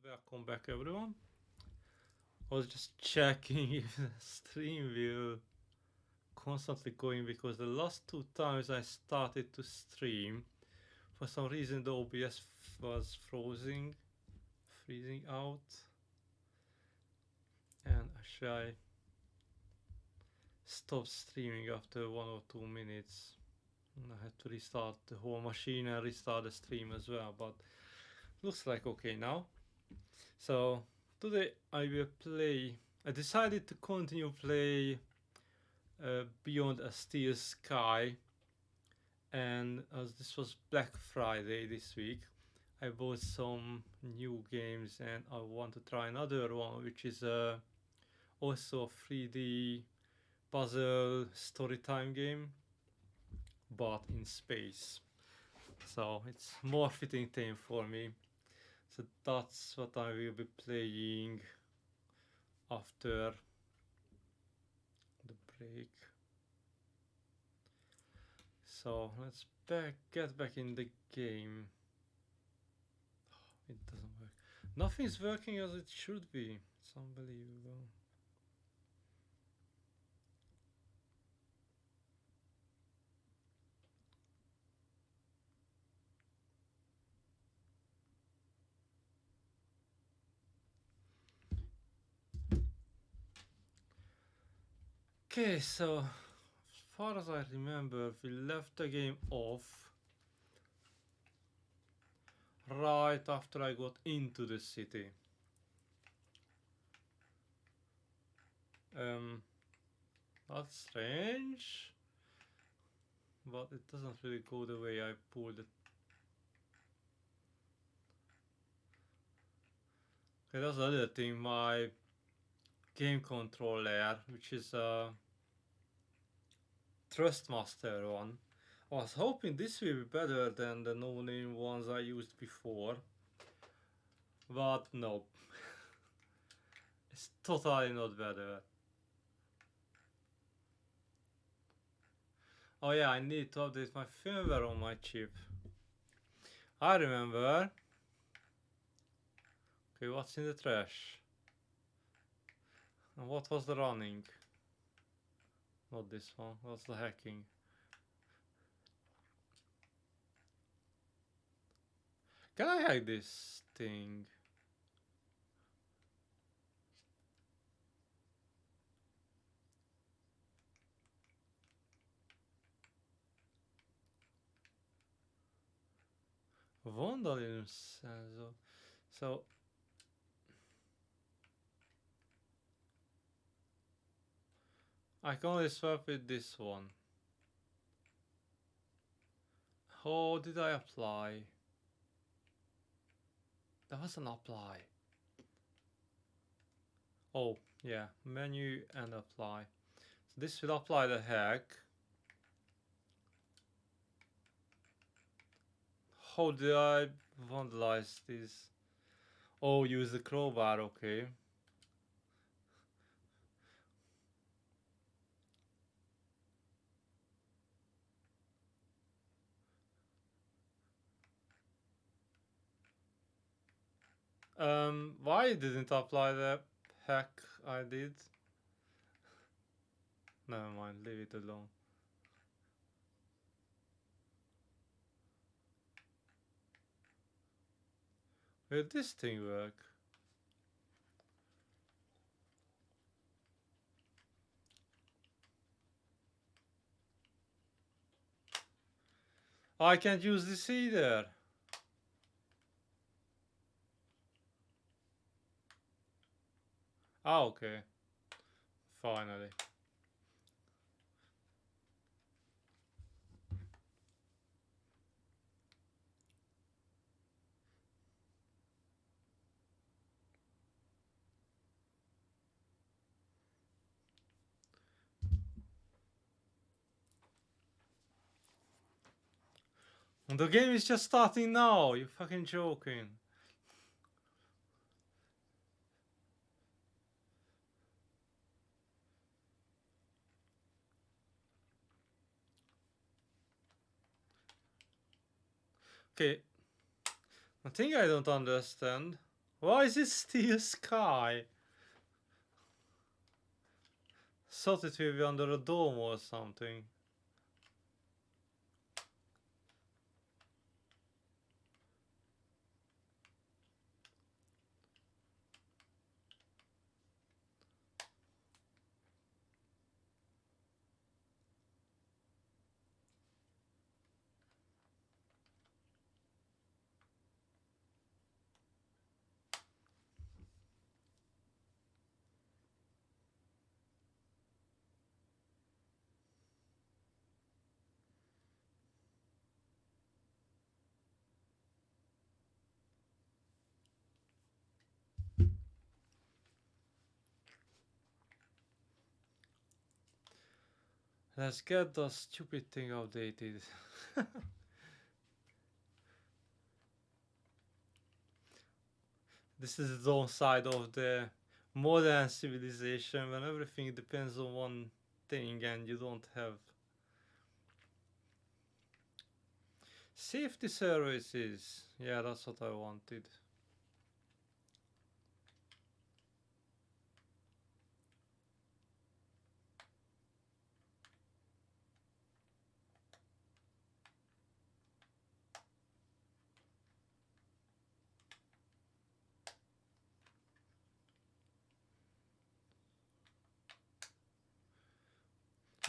Welcome back, everyone. I was just checking if the stream will constantly going because the last two times I started to stream, for some reason the OBS was freezing out, and actually I stopped streaming after 1 or 2 minutes. And I had to restart the whole machine and restart the stream as well, but looks like okay now. So today I will play. I decided to continue play Beyond a Steel Sky, and as this was Black Friday this week, I bought some new games and I want to try another one, which is also a 3D puzzle story time game, but in space. So it's more fitting theme for me. So that's what I will be playing after the break. So let's get back in the game. It doesn't work. Nothing's working as it should be. It's unbelievable. Okay, so as far as I remember, we left the game off right after I got into the city. That's strange, but it doesn't really go the way I pulled it. Okay, that's the other thing, my game controller, which is a Trustmaster one. I was hoping this will be better than the no-name ones I used before, but no. It's totally not better. Oh yeah, I need to update my firmware on my chip. I remember. Okay, what's in the trash? And what was the running? Not this one, what's the hacking? Can I hack this thing? Vandalism sensor. So I can only swap with this one. How did I apply? That was an apply. Oh, yeah, menu and apply. So this will apply the hack. How did I vandalize this? Oh, use the crowbar, okay. Why didn't apply the hack I did? Never mind, leave it alone. Will this thing work? I can't use this either. Ah, okay. Finally. And the game is just starting now. You're fucking joking. Okay. The thing I don't understand. Why is it still sky? Thought it would be under a dome or something. Let's get the stupid thing updated. This is the downside of the modern civilization when everything depends on one thing and you don't have safety services. Yeah, that's what I wanted.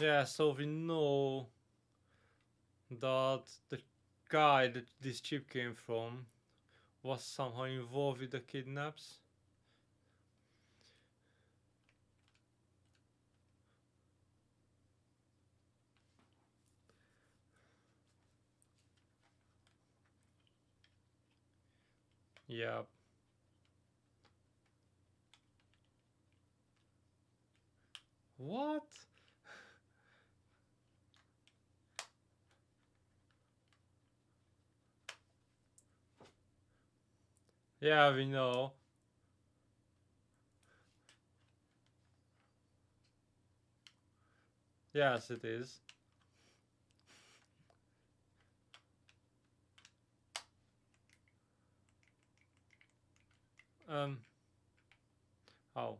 Yeah, so we know that the guy that this chip came from was somehow involved with the kidnaps. Yeah. What? Yeah, we know. Yes, it is. Um, how?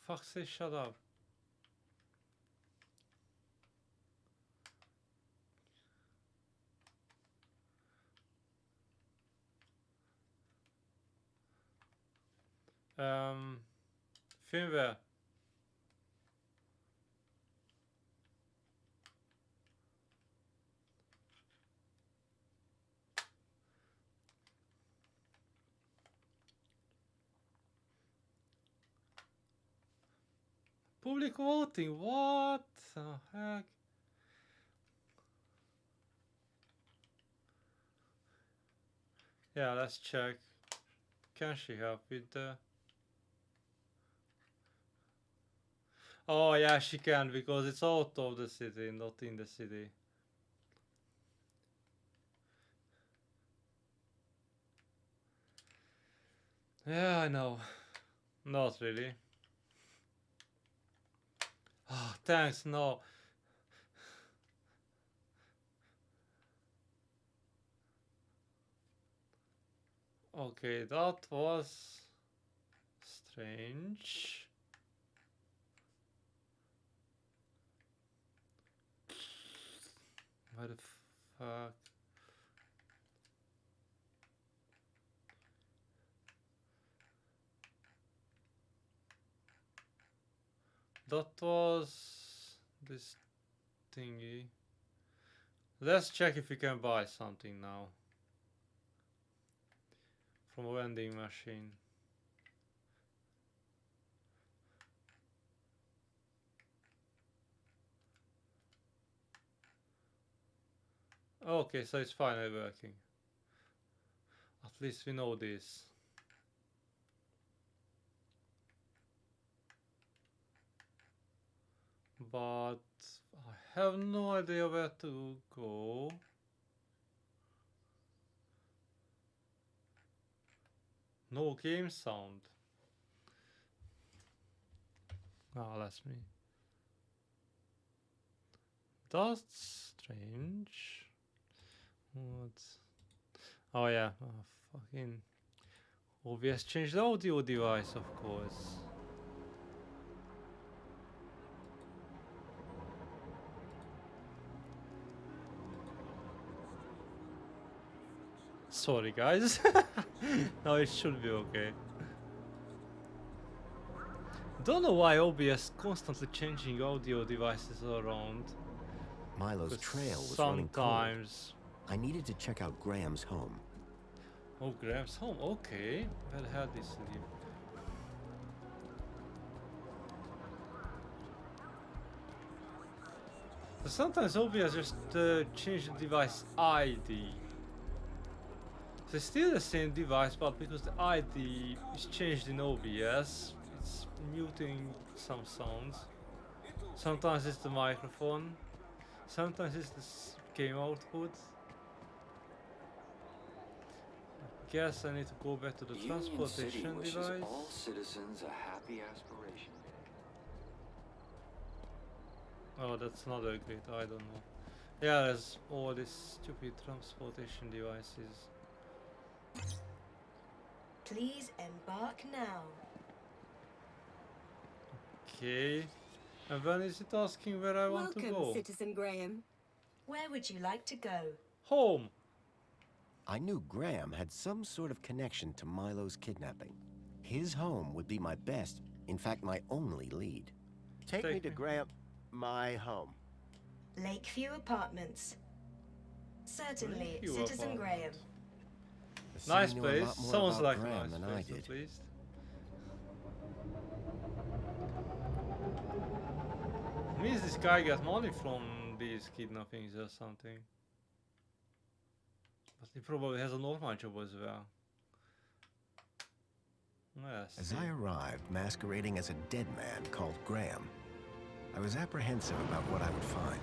Fuck, say shut up. Um, firmware. Public voting, what the heck? Yeah, let's check. Can she help with the... Oh yeah, she can because it's out of the city, not in the city. Yeah, I know. Not really. Oh, thanks, no. Okay, that was strange. What the fuck? That was this thingy. Let's check if we can buy something now from a vending machine. Okay, so it's finally working. At least we know this. but I have no idea where to go. No game sound. Ah, that's me. That's strange. What? Oh yeah, fucking OBS changed the audio device, of course. Sorry guys. No, it should be okay. Don't know why OBS constantly changing audio devices around. Milo's trail was running cold. Sometimes. I needed to check out Graham's home. Oh, Graham's home. Okay. Where the hell this live? So sometimes OBS just change the device ID. So it's still the same device, but because the ID is changed in OBS, it's muting some sounds. Sometimes it's the microphone. Sometimes it's the game output. I guess I need to go back to the transportation device. All citizens a happy aspiration day. Oh, that's not a great. I don't know. Yeah, there's all these stupid transportation devices. Please embark now. Okay. And when is it asking where I want to go? Welcome, Citizen Graham. Where would you like to go? Home. I knew Graham had some sort of connection to Milo's kidnapping. His home would be my best, in fact, my only lead. Take me to Graham, my home. Lakeview Apartments. Certainly, Lakeview Citizen Apartments. Graham. The Nice city knew a place. lot more Sounds about like a Graham nice than I place, did. at least. Means this guy got money from these kidnappings or something. But he probably has a normal job as well. Yes. As I arrived, masquerading as a dead man called Graham, I was apprehensive about what I would find.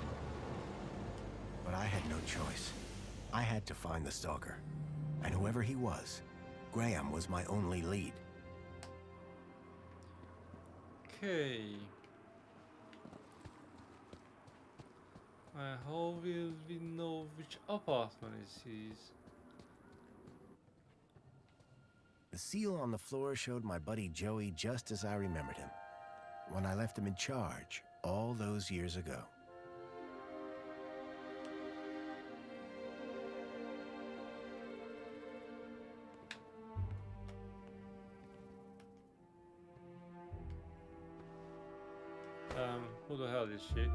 But I had no choice. I had to find the stalker. And whoever he was, Graham was my only lead. Okay. How will we know which apartment is his? The seal on the floor showed my buddy Joey just as I remembered him, when I left him in charge all those years ago. Who the hell is she?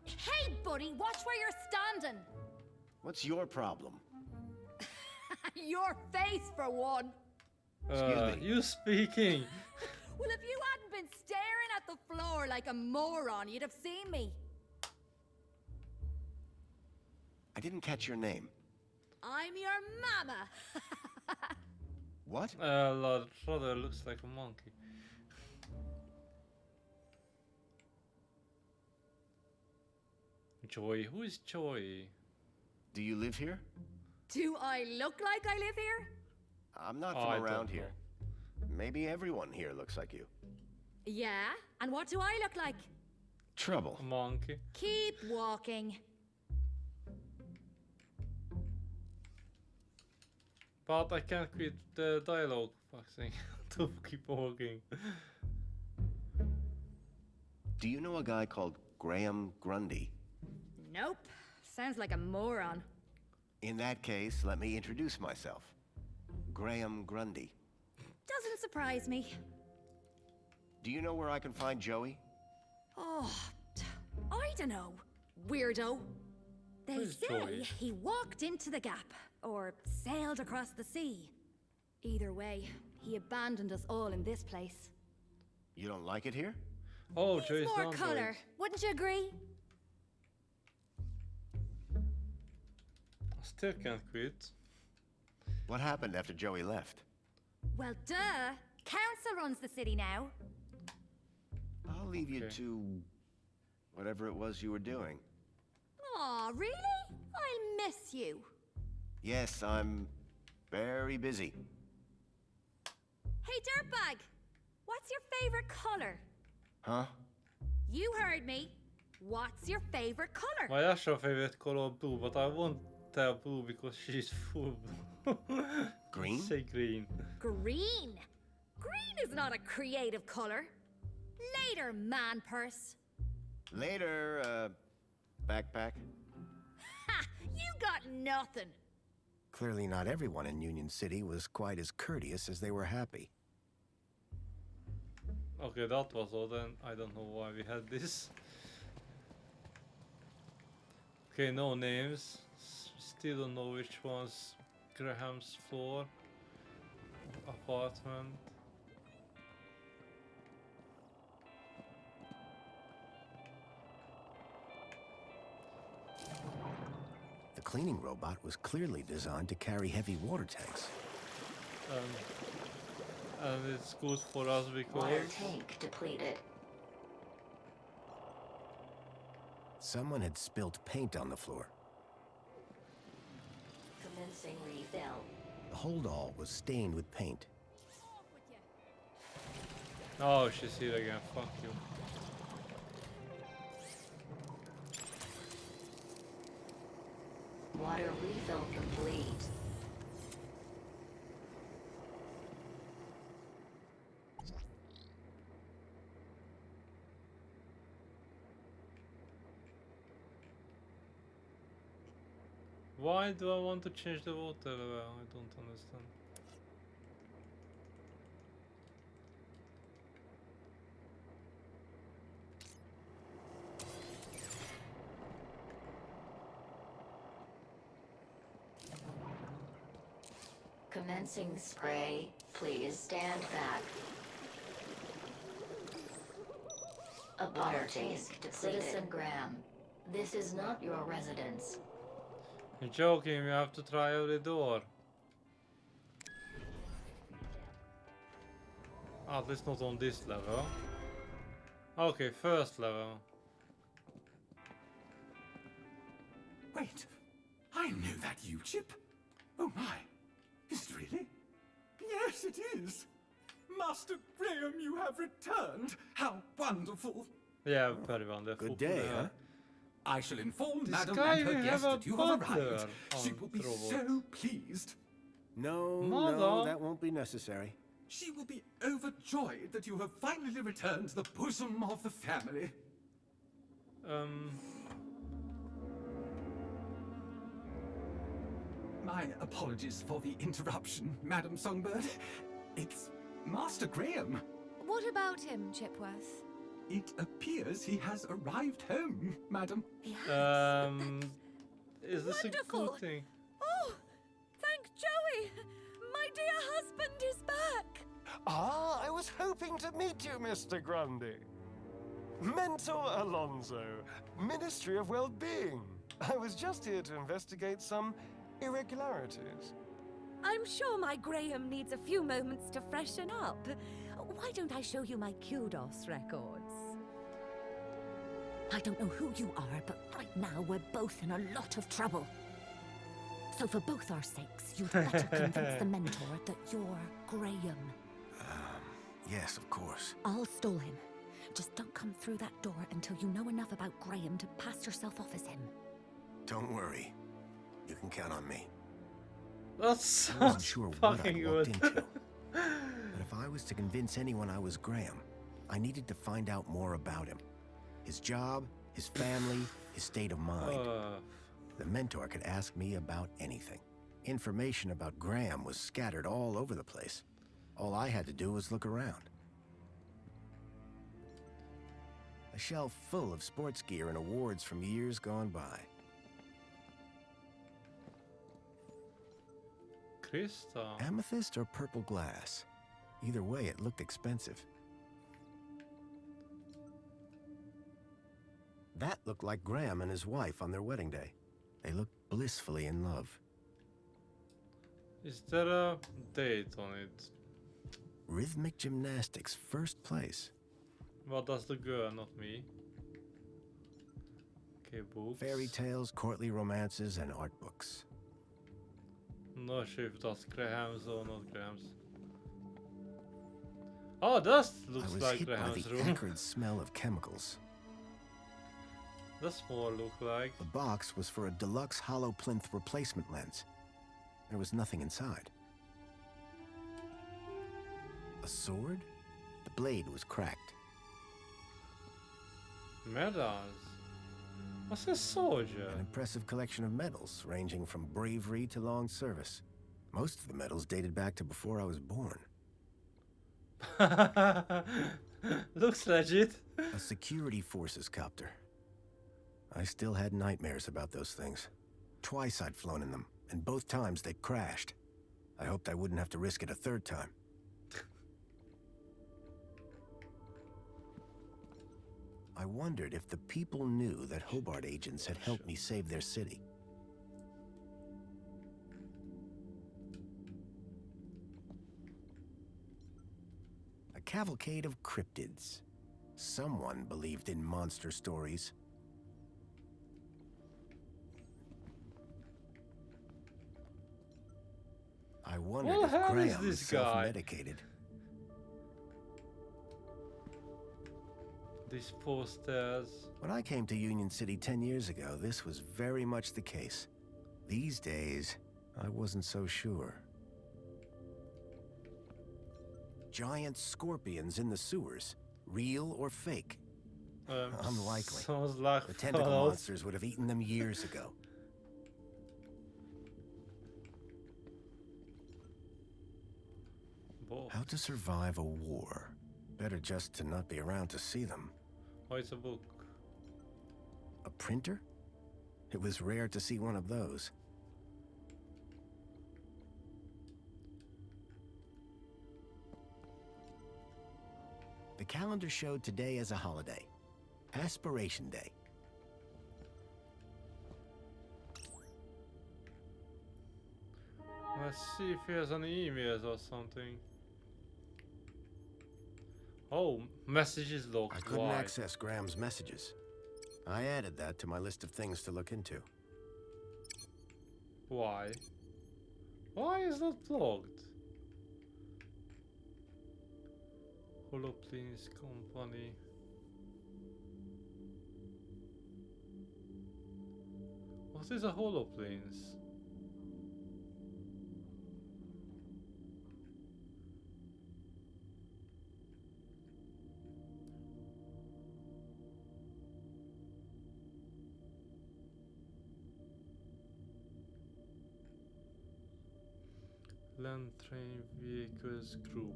Hey, buddy, watch where you're standing. What's your problem? Your face, for one. Excuse me. You speaking? Well, if you hadn't been staring at the floor like a moron, you'd have seen me. I didn't catch your name. I'm your mama. What? Rather looks like a monkey. Joy, who is Joy? Do you live here? Do I look like I live here? I'm not I from don't around here. know. Maybe everyone here looks like you. Yeah, and what do I look like? Trouble. A monkey. Keep walking. But I can't quit the dialogue boxing to keep walking. Do you know a guy called Graham Grundy? Nope. Sounds like a moron. In that case, let me introduce myself. Graham Grundy. Doesn't surprise me. Do you know where I can find Joey? Oh, I don't know. Weirdo. They Who's say Joey? he walked into the gap, or sailed across the sea. Either way, he abandoned us all in this place. You don't like it here? Oh, Needs Joy's more android. color, wouldn't you agree? Still can't quit. What happened after Joey left? Well, duh. Council runs the city now. I'll leave you Okay. to whatever it was you were doing. Aw, really? I'll miss you. Yes, I'm very busy. Hey, Dirtbag! What's your favorite color? Huh? You heard me. What's your favorite color? My actual favorite color blue, but I won't tell blue because she's full blue. Green? Say green. Green. Green is not a creative color. Later, man purse. Later, backpack. Ha! You got nothing. Clearly not everyone in Union City was quite as courteous as they were happy. Okay, that was odd, and I don't know why we had this. Okay, no names. Still don't know which one's Graham's floor. Apartment. The cleaning robot was clearly designed to carry heavy water tanks. And it's good for us Water because tank depleted. Someone had spilt paint on the floor. Commencing refill. The holdall was stained with paint. oh, she's here again. Fuck you. Water refill complete. Why do I want to change the water level? I don't understand. Commencing spray. Please stand back. A butter taste. Citizen Graham. This is not your residence. You're joking, we have to try every door. At least not on this level. Okay, first level. Wait, I know that you, Chip. Oh my, is it really? Yes, it is. Master Graham, you have returned. How wonderful. Yeah, very wonderful. Good day, huh? I shall inform This Madam guy and her will guest have a that you have butler arrived. She on will be robot. so pleased. No, Mother. that won't be necessary. She will be overjoyed that you have finally returned to the bosom of the family. My apologies for the interruption, Madam Songbird. It's Master Graham. What about him, Chipworth? It appears he has arrived home, Madam. He has. Is this a Wonderful. good thing? Oh, thank Joey. My dear husband is back. Ah, I was hoping to meet you, Mr. Grundy. Mentor Alonso, Ministry of Well-Being. I was just here to investigate some irregularities. I'm sure my Graham needs a few moments to freshen up. Why don't I show you my kudos records? I don't know who you are, but right now we're both in a lot of trouble. So for both our sakes, you'd better convince the mentor that you're Graham. Yes, of course. I'll stall him. Just don't come through that door until you know enough about Graham to pass yourself off as him. Don't worry. You can count on me. That I wasn't sounds sure what fucking I'd walked good. into. But if I was to convince anyone I was Graham, I needed to find out more about him. His job, his family, his state of mind. The mentor could ask me about anything. Information about Graham was scattered all over the place. All I had to do was look around. A shelf full of sports gear and awards from years gone by. Crystal. Amethyst or purple glass? Either way, it looked expensive. That looked like Graham and his wife on their wedding day. They looked blissfully in love. Is there a date on it? Rhythmic gymnastics, first place. What does the girl, not me? Okay, books. Fairy tales, courtly romances, and art books. Not sure if that's Graham's or not Graham's. Oh, that looks I was like hit by Graham's the room. acrid smell of chemicals. That's more look like. The box was for a deluxe hollow plinth replacement lens. There was nothing inside. A sword? The blade was cracked. Medals. What's a soldier? An impressive collection of medals, ranging from bravery to long service. Most of the medals dated back to before I was born. Looks legit. A security forces copter. I still had nightmares about those things. Twice I'd flown in them, and both times they'd crashed. I hoped I wouldn't have to risk it a third time. I wondered if the people knew that Hobart agents had helped me save their city. A cavalcade of cryptids. Someone believed in monster stories. I wondered What if the hell is Graham was this guy? self-medicated. These posters. When I came to Union City 10 years ago, this was very much the case. These days, I wasn't so sure. Giant scorpions in the sewers. Real or fake? Unlikely. Sounds like The tentacle Fallout. monsters would have eaten them years ago. Both. How to survive a war. Better just to not be around to see them. Oh, it's a book. A printer? It was rare to see one of those. The calendar showed today as a holiday. Aspiration Day. Let's see if he has any emails or something. Oh, messages locked. I couldn't Why? access Graham's messages. I added that to my list of things to look into. Why? Why is that locked? Holoplanes company. What is a holoplanes? Land train vehicles group.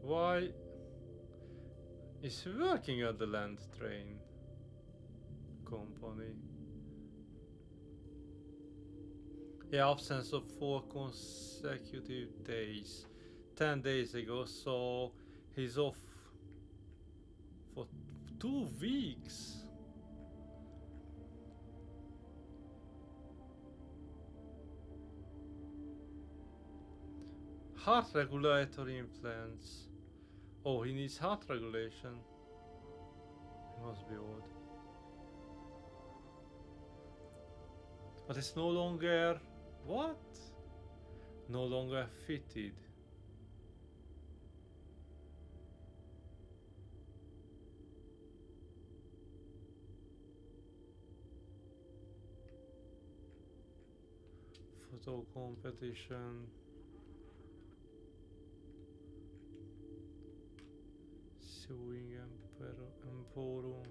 Why is he working at the land train company? Yeah, absence of 4 consecutive days. 10 days ago, so he's off for 2 weeks. Heart regulatory implants. Oh, he needs heart regulation. Must be old. But it's no longer... What? No longer fitted. Photo competition. Sewing Emporium.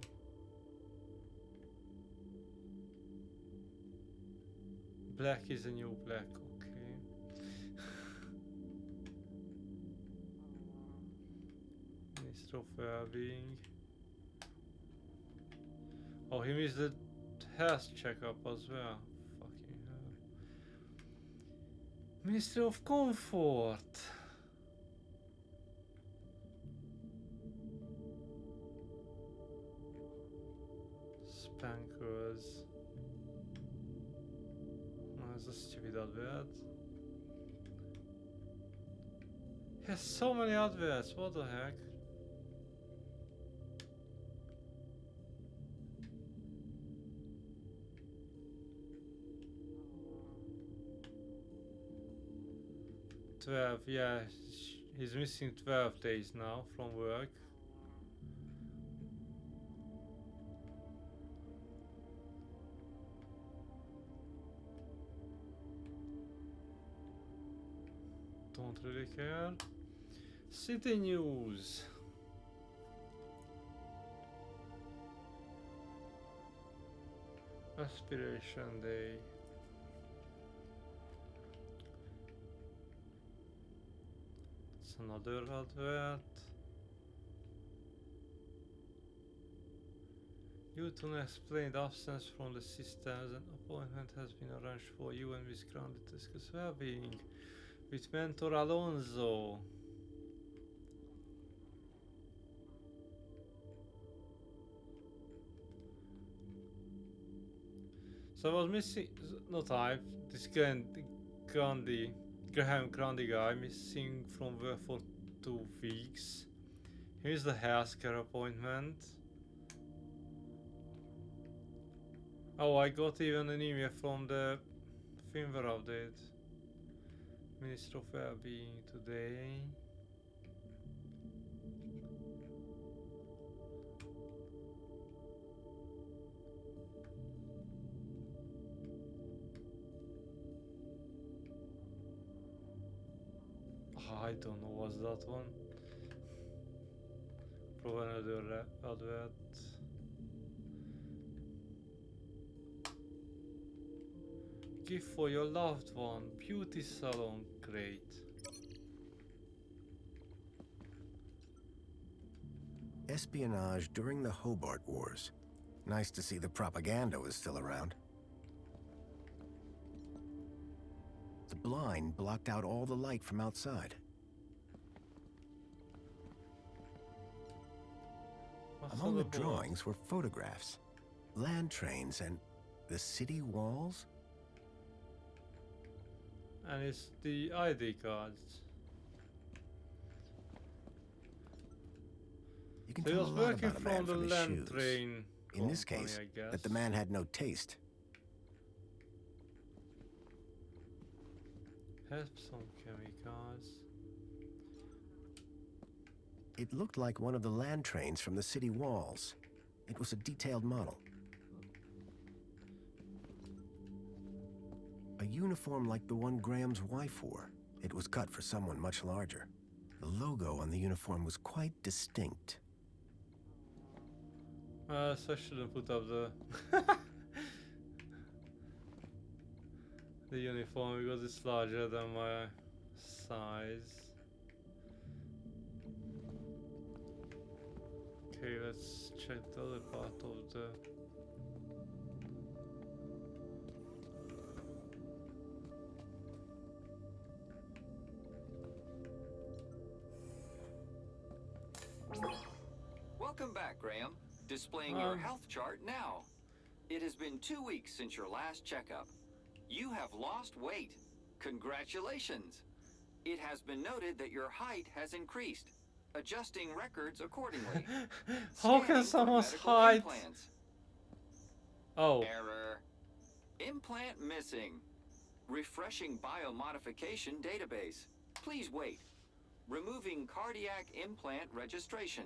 Black is a new black, okay. Minister of Wellbeing. Oh, he missed the health checkup as well. Fucking hell. Ministry of Comfort. Tankers. No, it's a stupid advert. He has so many adverts, what the heck? Yeah, he's missing 12 days now from work. Don't really care. City news. Aspiration day. It's another advert. Due to an explained absence from the systems, an appointment has been arranged for you and Miss Grande to discuss well-being with mentor Alonso. So I was missing, not I, this Graham Grande guy missing from work for 2 weeks. Here's the healthcare appointment. Oh, I got even an email from the firmware update. Minister of Wellbeing today. I don't know what's that one. Probably another advert. Gift for your loved one. Beauty salon. Great. Espionage during the Hobart Wars. Nice to see the propaganda was still around. The blind blocked out all the light from outside. Among the drawings were photographs, land trains, and the city walls. And it's the ID cards. You can So he tell was a lot working about a man from the from his land shoes. train In this company, case, I guess. that the man had no taste. Has some chemicals. It looked like one of the land trains from the city walls. It was a detailed model. A uniform like the one Graham's wife wore. It was cut for someone much larger. The logo on the uniform was quite distinct. So I shouldn't put up the the uniform because it's larger than my size. Okay, let's check the other part of the Welcome back, Graham. Displaying your health chart now. It has been 2 weeks since your last checkup. You have lost weight. Congratulations. It has been noted that your height has increased. Adjusting records accordingly. How can someone's height? Implants. Oh. Error. Implant missing. Refreshing biomodification database. Please wait. Removing cardiac implant registration.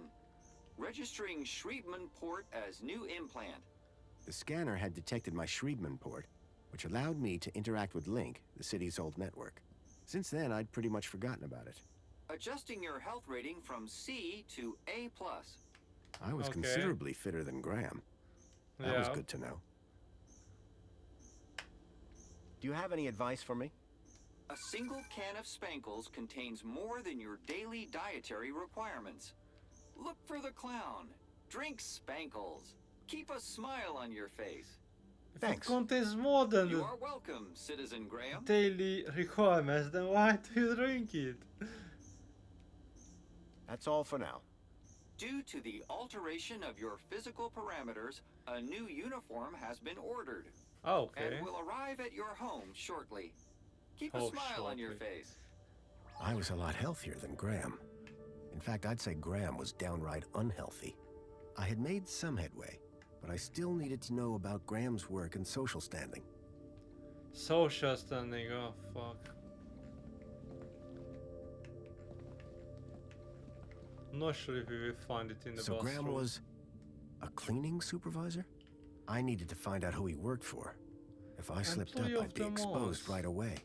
Registering Schriebman port as new implant. The scanner had detected my Schriebman port, which allowed me to interact with Link, the city's old network. Since then, I'd pretty much forgotten about it. Adjusting your health rating from C to A+. I was considerably fitter than Graham. That was good to know. Do you have any advice for me? A single can of Spankles contains more than your daily dietary requirements. Look for the clown. Drink Spankles. Keep a smile on your face. If it contains more than You the are welcome, Citizen Graham. daily requirements, then why do you drink it? That's all for now. Due to the alteration of your physical parameters, a new uniform has been ordered. Okay. And will arrive at your home shortly. Keep a Oh, smile on your shortly. face. I was a lot healthier than Graham. In fact, I'd say Graham was downright unhealthy. I had made some headway, but I still needed to know about Graham's work and social standing. Social standing, oh fuck. I'm not sure if we will find it in the So bus Graham room. was a cleaning supervisor? I needed to find out who he worked for. If I slipped up, Employee of I'd be the exposed month. right away.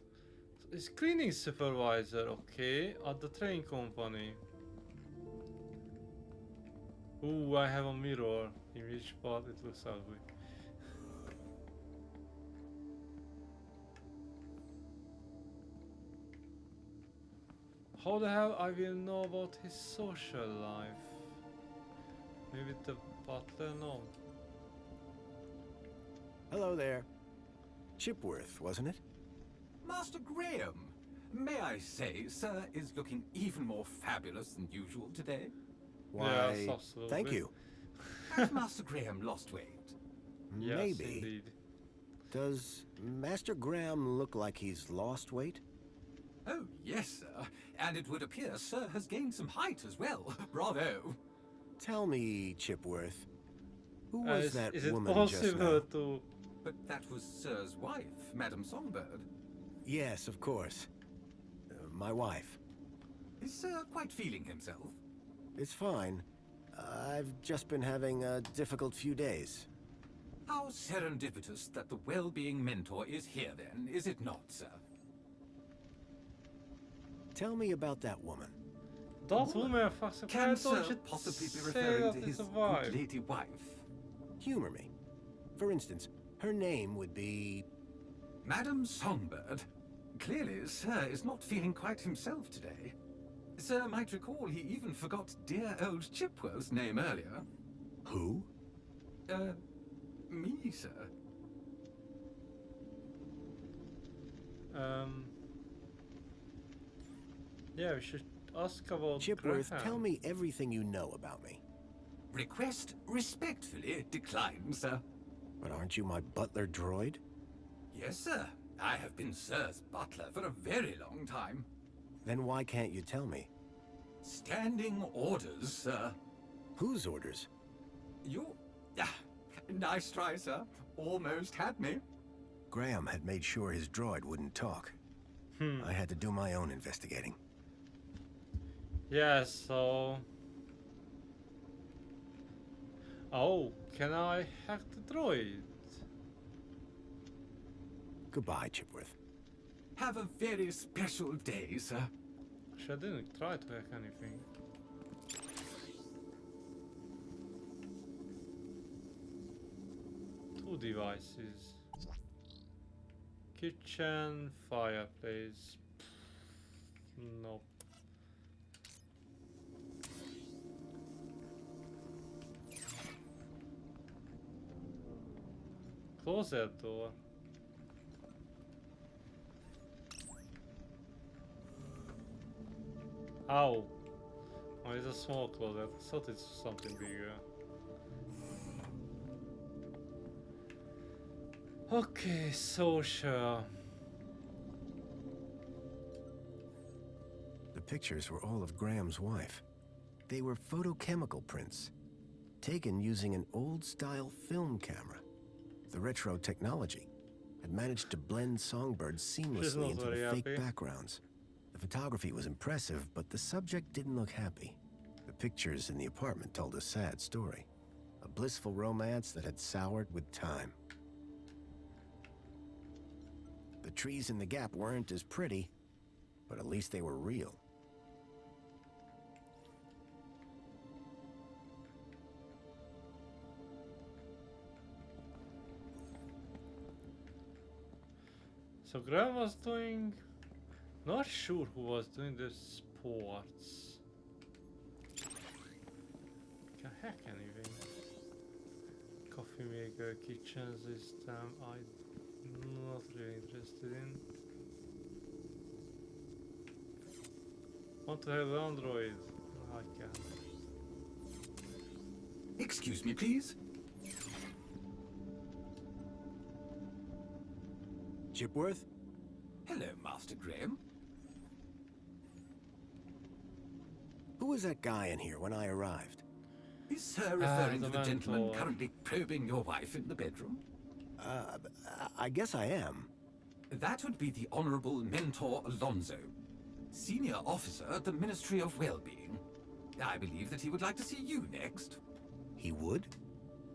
Is cleaning supervisor, okay, at the train company. Ooh, I have a mirror image, but it looks ugly. How the hell I will know about his social life? Maybe the butler, no. Hello there. Chipworth, wasn't it? Master Graham, may I say, sir is looking even more fabulous than usual today. Why, Yes, absolutely. thank you. Has Master Graham lost weight? Yes, Maybe. indeed. Does Master Graham look like he's lost weight? Oh, yes, sir. And it would appear sir has gained some height as well. Bravo. Tell me, Chipworth, who was that is it woman just possible now? to... But that was sir's wife, Madame Songbird. Yes, of course. My wife. Is sir quite feeling himself? It's fine. I've just been having a difficult few days. How serendipitous that the well-being mentor is here then, is it not, sir? Tell me about that woman. That woman fucks up. Can I thought sir she'd possibly be say referring that to it's his a good vibe. lady wife? Humor me. For instance, her name would be... Madame Songbird. Clearly, sir is not feeling quite himself today. Sir might recall he even forgot dear old Chipworth's name earlier. Who? Me, sir. Yeah, we should ask about Chipworth, Graham. tell me everything you know about me. Request respectfully declined, sir. But aren't you my butler droid? Yes, sir. I have been sir's butler for a very long time. Then why can't you tell me? Standing orders, sir. Whose orders? You... Ah, nice try, sir. Almost had me. Graham had made sure his droid wouldn't talk. I had to do my own investigating. Yeah, so... Oh, can I hack the droid? Goodbye, Chipworth. Have a very special day, sir. Actually, I didn't try to hack anything. Two devices. Kitchen, fireplace. Nope. Close that door. Ow. Oh, it's a small closet. I thought it's something bigger. Okay, social. The pictures were all of Graham's wife. They were photochemical prints, taken using an old-style film camera. The retro technology had managed to blend songbirds seamlessly not into very the fake happy. backgrounds. The photography was impressive, but the subject didn't look happy. The pictures in the apartment told a sad story. A blissful romance that had soured with time. The trees in the gap weren't as pretty, but at least they were real. So Graham was doing... Not sure who was doing the sports. Can hack anything. Coffee maker, kitchen system, I'm not really interested in. Want to have Android? I can. Excuse me, please. Chipworth? Hello, Master Graham. Who was that guy in here when I arrived? Is Sir referring the to the gentleman mentor. currently probing your wife in the bedroom? I guess I am. That would be the Honorable Mentor Alonso, Senior Officer at the Ministry of Well-Being. I believe that he would like to see you next. He would?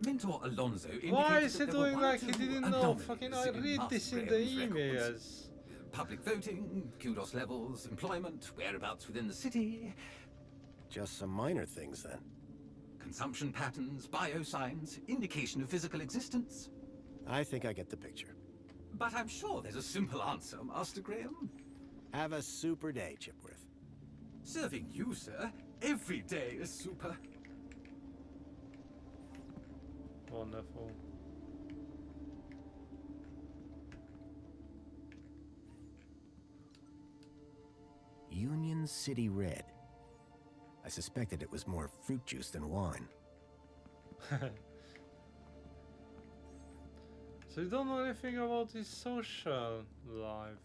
Mentor Alonso indicated Why is that he there were doing one or like he two didn't know? anomalies Fucking I read Master this in the Graham's records. emails. Public voting, kudos levels, employment, whereabouts within the city, Just some minor things then. consumption patterns, biosigns, indication of physical existence. I think I get the picture. But I'm sure there's a simple answer, Master Graham. Have a super day, Chipworth. Serving you, sir, every day is super. Wonderful. Union City Red. I suspected it was more fruit juice than wine. So you don't know anything about his social life.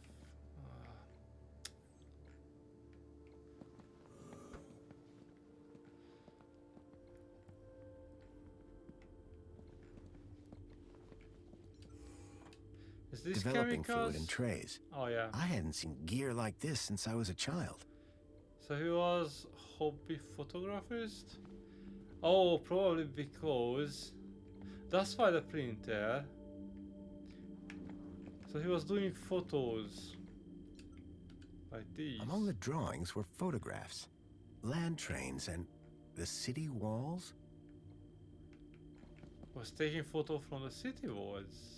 Is this Developing fluid chemicals? in trays. Oh yeah. I hadn't seen gear like this since I was a child. So he was hobby photographist? Oh, probably because that's why the printer. So he was doing photos like these. Among the drawings were photographs, land trains, and the city walls. Was taking photo from the city walls.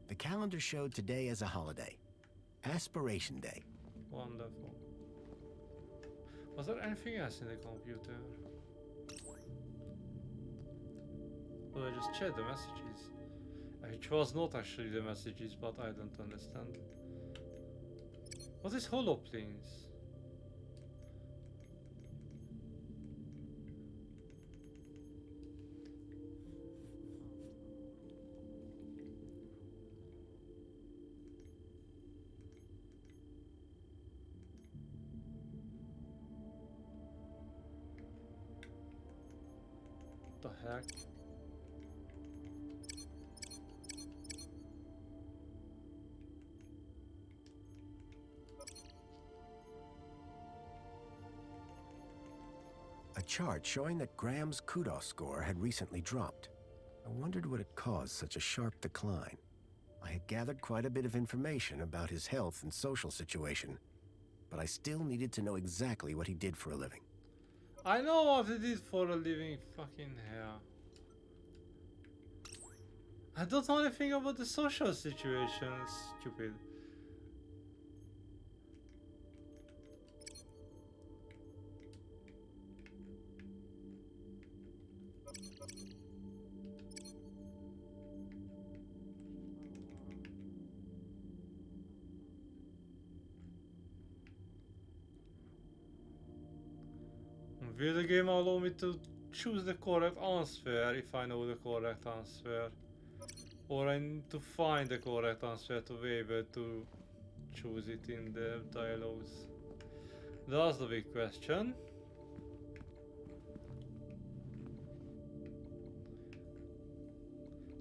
The calendar showed today as a holiday. Aspiration Day. Wonderful. Was there anything else in the computer? Or I just checked the messages. Which was not actually the messages, but I don't understand. What is holoplanes? The heck? A chart showing that Graham's kudos score had recently dropped. I wondered what had caused such a sharp decline. I had gathered quite a bit of information about his health and social situation, but I still needed to know exactly what he did for a living. I know what he did for a living. Fucking hell. I don't know anything about the social situation. Stupid. Will the game allow me to choose the correct answer if I know the correct answer? Or I need to find the correct answer to be able to choose it in the dialogues? That's the big question.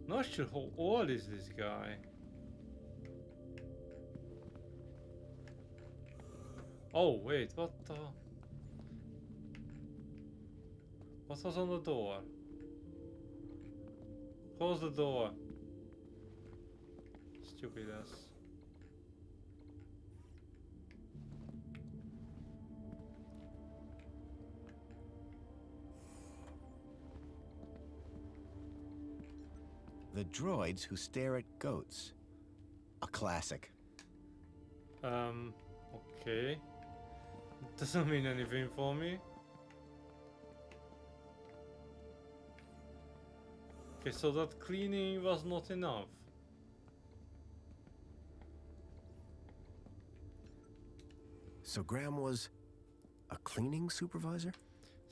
Not sure how old is this guy. Oh wait, what the... What was on the door? Close the door. Stupid ass. The droids who stare at goats. A classic. Okay. Doesn't mean anything for me. Okay, so that cleaning was not enough. So Graham was a cleaning supervisor?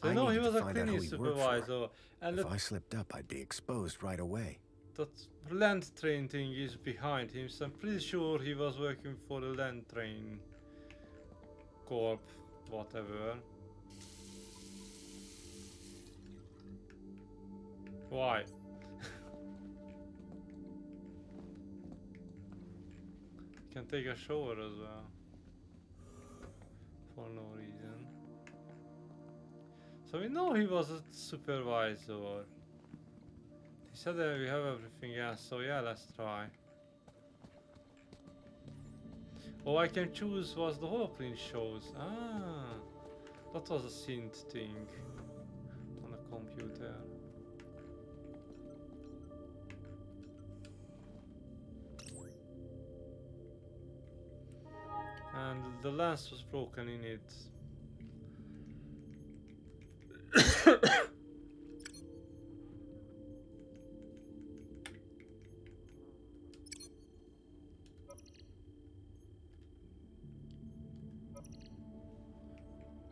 So I no, he needed to was a find out who cleaning he worked for. supervisor, and If I slipped up, I'd be exposed right away. that land train thing is behind him, so I'm pretty sure he was working for the land train corp, whatever. Why? Can take a shower as well. For no reason. So we know he was a supervisor. He said that we have everything else, so yeah, let's try. Oh, I can choose what the holoprint shows. Ah, that was a synth thing on a computer. And the lens was broken in it.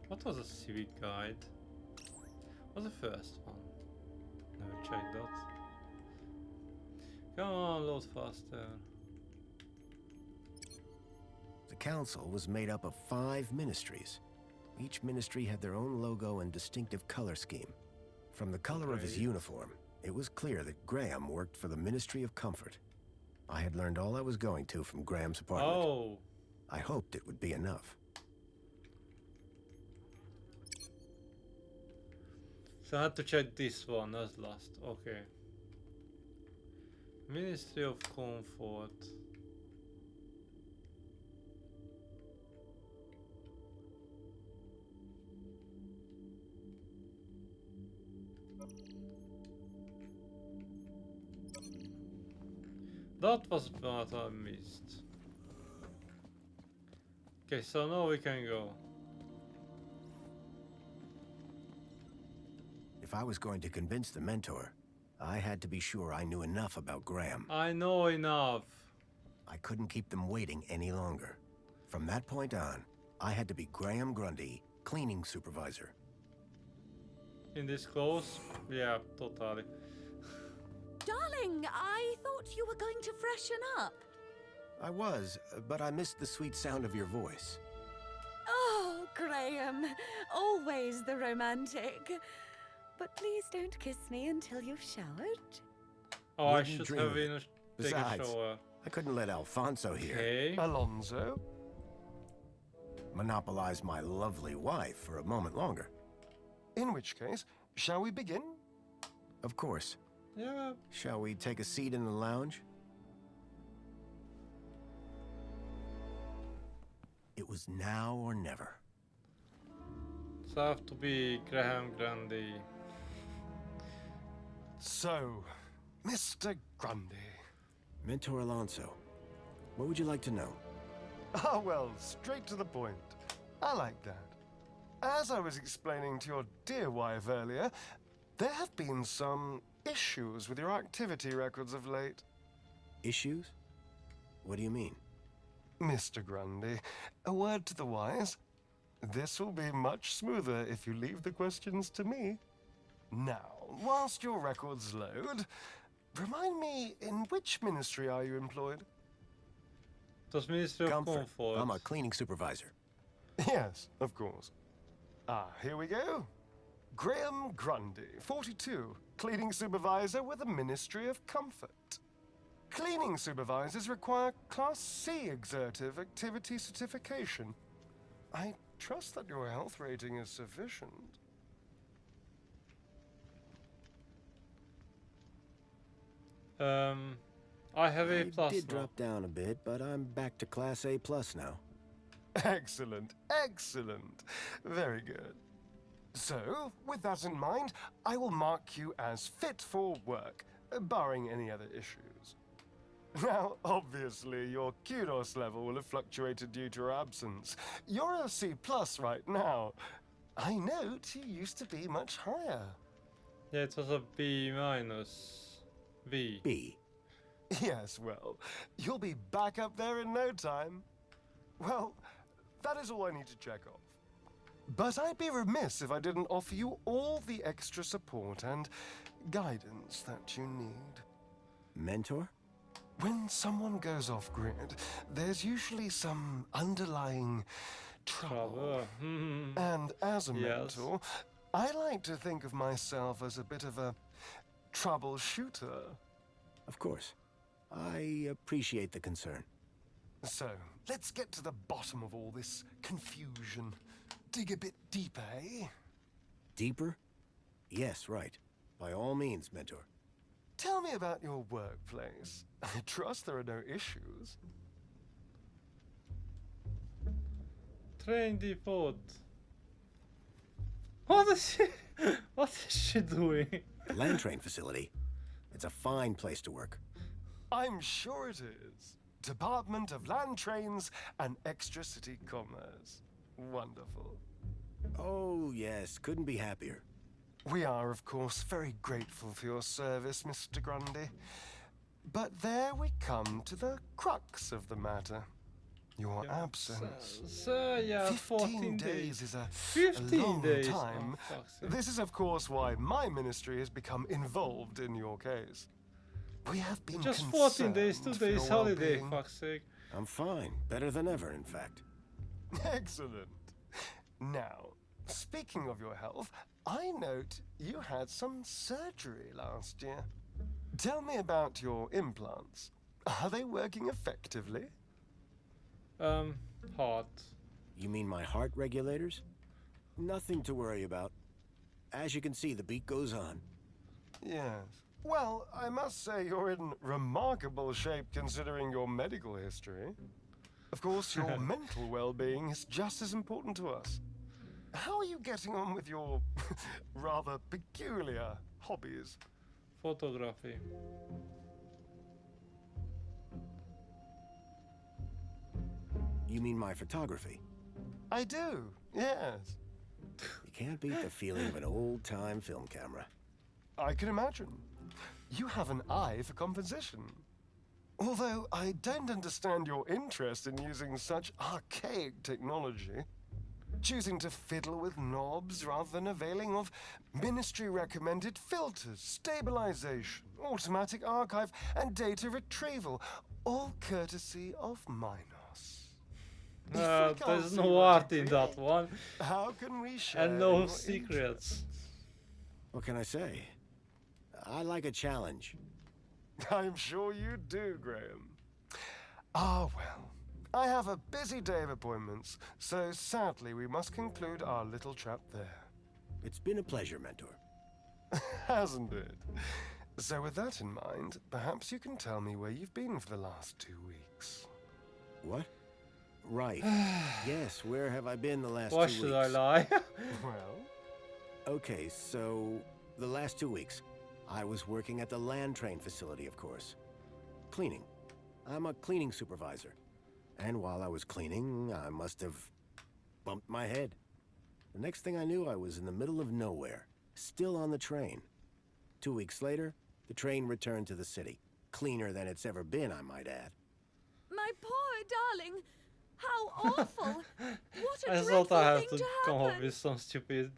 What was a civic guide? What was the first one? Never checked that. Come on, load faster. The council was made up of 5 ministries. Each ministry had their own logo and distinctive color scheme. From the color of his Great. uniform, it was clear that Graham worked for the Ministry of Comfort. I had learned all I was going to from Graham's apartment. Oh, I hoped it would be enough. so I had to check this one as last. Okay. Ministry of Comfort. That was what I missed. Okay, so now we can go. If I was going to convince the mentor, I had to be sure I knew enough about Graham. I know enough. I couldn't keep them waiting any longer. From that point on, I had to be Graham Grundy, cleaning supervisor. In this close? Yeah, totally. Darling, I thought you were going to freshen up. I was, but I missed the sweet sound of your voice. Oh, Graham, always the romantic. But please don't kiss me until you've showered. Oh, I Wouldn't should dream have of been it. take a Besides, shower. I couldn't let Alfonso here Okay. Alonso? monopolize my lovely wife for a moment longer. In which case, shall we begin? Of course. Yeah. Shall we take a seat in the lounge? It was now or never. So I have to be Graham Grundy. So, Mr. Grundy. Mentor Alonso, what would you like to know? Ah, well, straight to the point. I like that. As I was explaining to your dear wife earlier, there have been some issues with your activity records of late. Issues? What do you mean? Mr. Grundy, a word to the wise. This will be much smoother if you leave the questions to me. Now, whilst your records load, remind me, in which ministry are you employed? Does Ministry of Comfort. I'm a cleaning supervisor. Yes, of course. Ah, here we go. Graham Grundy, 42, cleaning supervisor with the Ministry of Comfort. Cleaning supervisors require Class C exertive activity certification. I trust that your health rating is sufficient. I have A I plus did now. drop down a bit, but I'm back to Class A plus now. Excellent, excellent. Very good. So, with that in mind, I will mark you as fit for work, barring any other issues. Now, obviously, your kudos level will have fluctuated due to your absence. You're a C+ right now. I note you used to be much higher. Yeah, it was a B minus. B. B. Yes, well, you'll be back up there in no time. Well, that is all I need to check off. But I'd be remiss if I didn't offer you all the extra support and guidance that you need. Mentor? When someone goes off-grid, there's usually some underlying trouble. And as a mentor, I like to think of myself as a bit of a troubleshooter. Of course. I appreciate the concern. So, let's get to the bottom of all this confusion. Dig a bit deeper, eh? Deeper? Yes, right. By all means, Mentor. Tell me about your workplace. I trust there are no issues. Train depot. What is she? What is she doing? The land train facility. It's a fine place to work. I'm sure it is. Department of Land Trains and Extra City Commerce. Wonderful. Oh, yes. Couldn't be happier. We are, of course, very grateful for your service, Mr. Grundy. But there we come to the crux of the matter. Your absence. So, yeah, 14 days is a 15 long days. time. Oh, fuck's sake. This is, of course, why my ministry has become involved in your case. We have been Just 14 days, 2 concerned for days your holiday, well-being. fuck's sake. I'm fine. Better than ever, in fact. Excellent. Now, speaking of your health, I note you had some surgery last year. Tell me about your implants. Are they working effectively? Hot. You mean my heart regulators? Nothing to worry about. As you can see, the beat goes on. Yes. Well, I must say you're in remarkable shape considering your medical history. Of course, your mental well-being is just as important to us. How are you getting on with your rather peculiar hobbies? Photography. You mean my photography? I do, yes. You can't beat the feeling of an old-time film camera. I can imagine. You have an eye for composition. Although I don't understand your interest in using such archaic technology. Choosing to fiddle with knobs rather than availing of ministry-recommended filters, stabilization, automatic archive, and data retrieval, all courtesy of Minos. If we can't There's see no what art you in create, that one. how can we share And no your secrets. What can I say? I like a challenge. I'm sure you do, Graham. Ah, well. I have a busy day of appointments, so sadly we must conclude our little chat there. It's been a pleasure, Mentor. Hasn't it? So with that in mind, perhaps you can tell me where you've been for the last 2 weeks. What? Right. Yes, where have I been the last Why 2 should weeks? I lie? Well, Okay, so the last 2 weeks, I was working at the land train facility, of course. Cleaning. I'm a cleaning supervisor. And while I was cleaning, I must have bumped my head. The next thing I knew, I was in the middle of nowhere, still on the train. 2 weeks later, the train returned to the city. Cleaner than it's ever been, I might add. My poor darling! How awful! What a I dreadful thought I had thing to to come up happen! with some stupid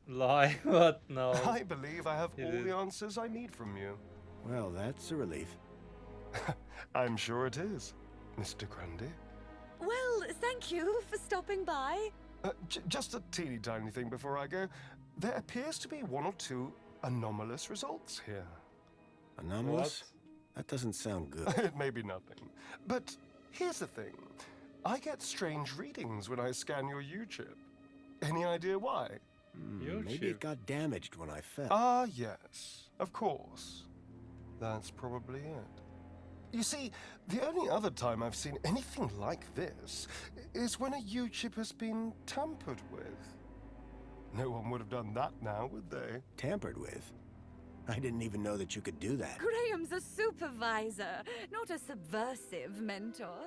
lie, but no. I believe I have You all did. the answers I need from you. Well, that's a relief. I'm sure it is, Mr. Grundy. Well, thank you for stopping by. Just a teeny tiny thing before I go. There appears to be 1 or 2 anomalous results here. Anomalous? That doesn't sound good. It may be nothing. But here's the thing. I get strange readings when I scan your U-chip. Any idea why? Maybe it got damaged when I fell. Ah, yes. Of course. That's probably it. You see, the only other time I've seen anything like this is when a U-chip has been tampered with. No one would have done that now, would they? Tampered with? I didn't even know that you could do that. Graham's a supervisor, not a subversive mentor.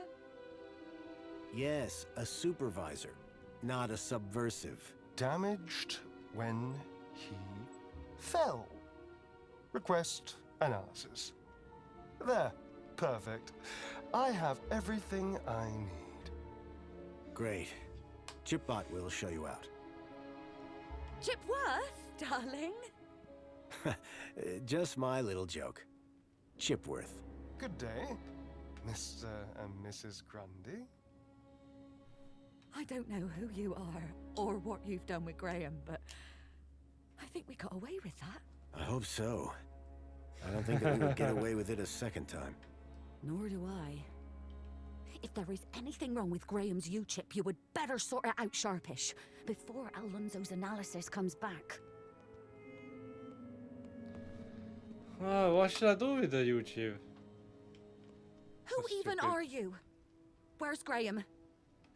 Yes, a supervisor, not a subversive. Damaged when he fell. Request analysis. There. Perfect. I have everything I need. Great. Chipbot will show you out. Chipworth, darling? Just my little joke. Chipworth. Good day, Mr. and Mrs. Grundy. I don't know who you are or what you've done with Graham, but I think we got away with that. I hope so. I don't think that we would get away with it a second time. Nor do I. If there is anything wrong with Graham's U-chip, you would better sort it out sharpish before Alonso's analysis comes back. What should I do with the YouTube? Who So even stupid. are you? Where's Graham?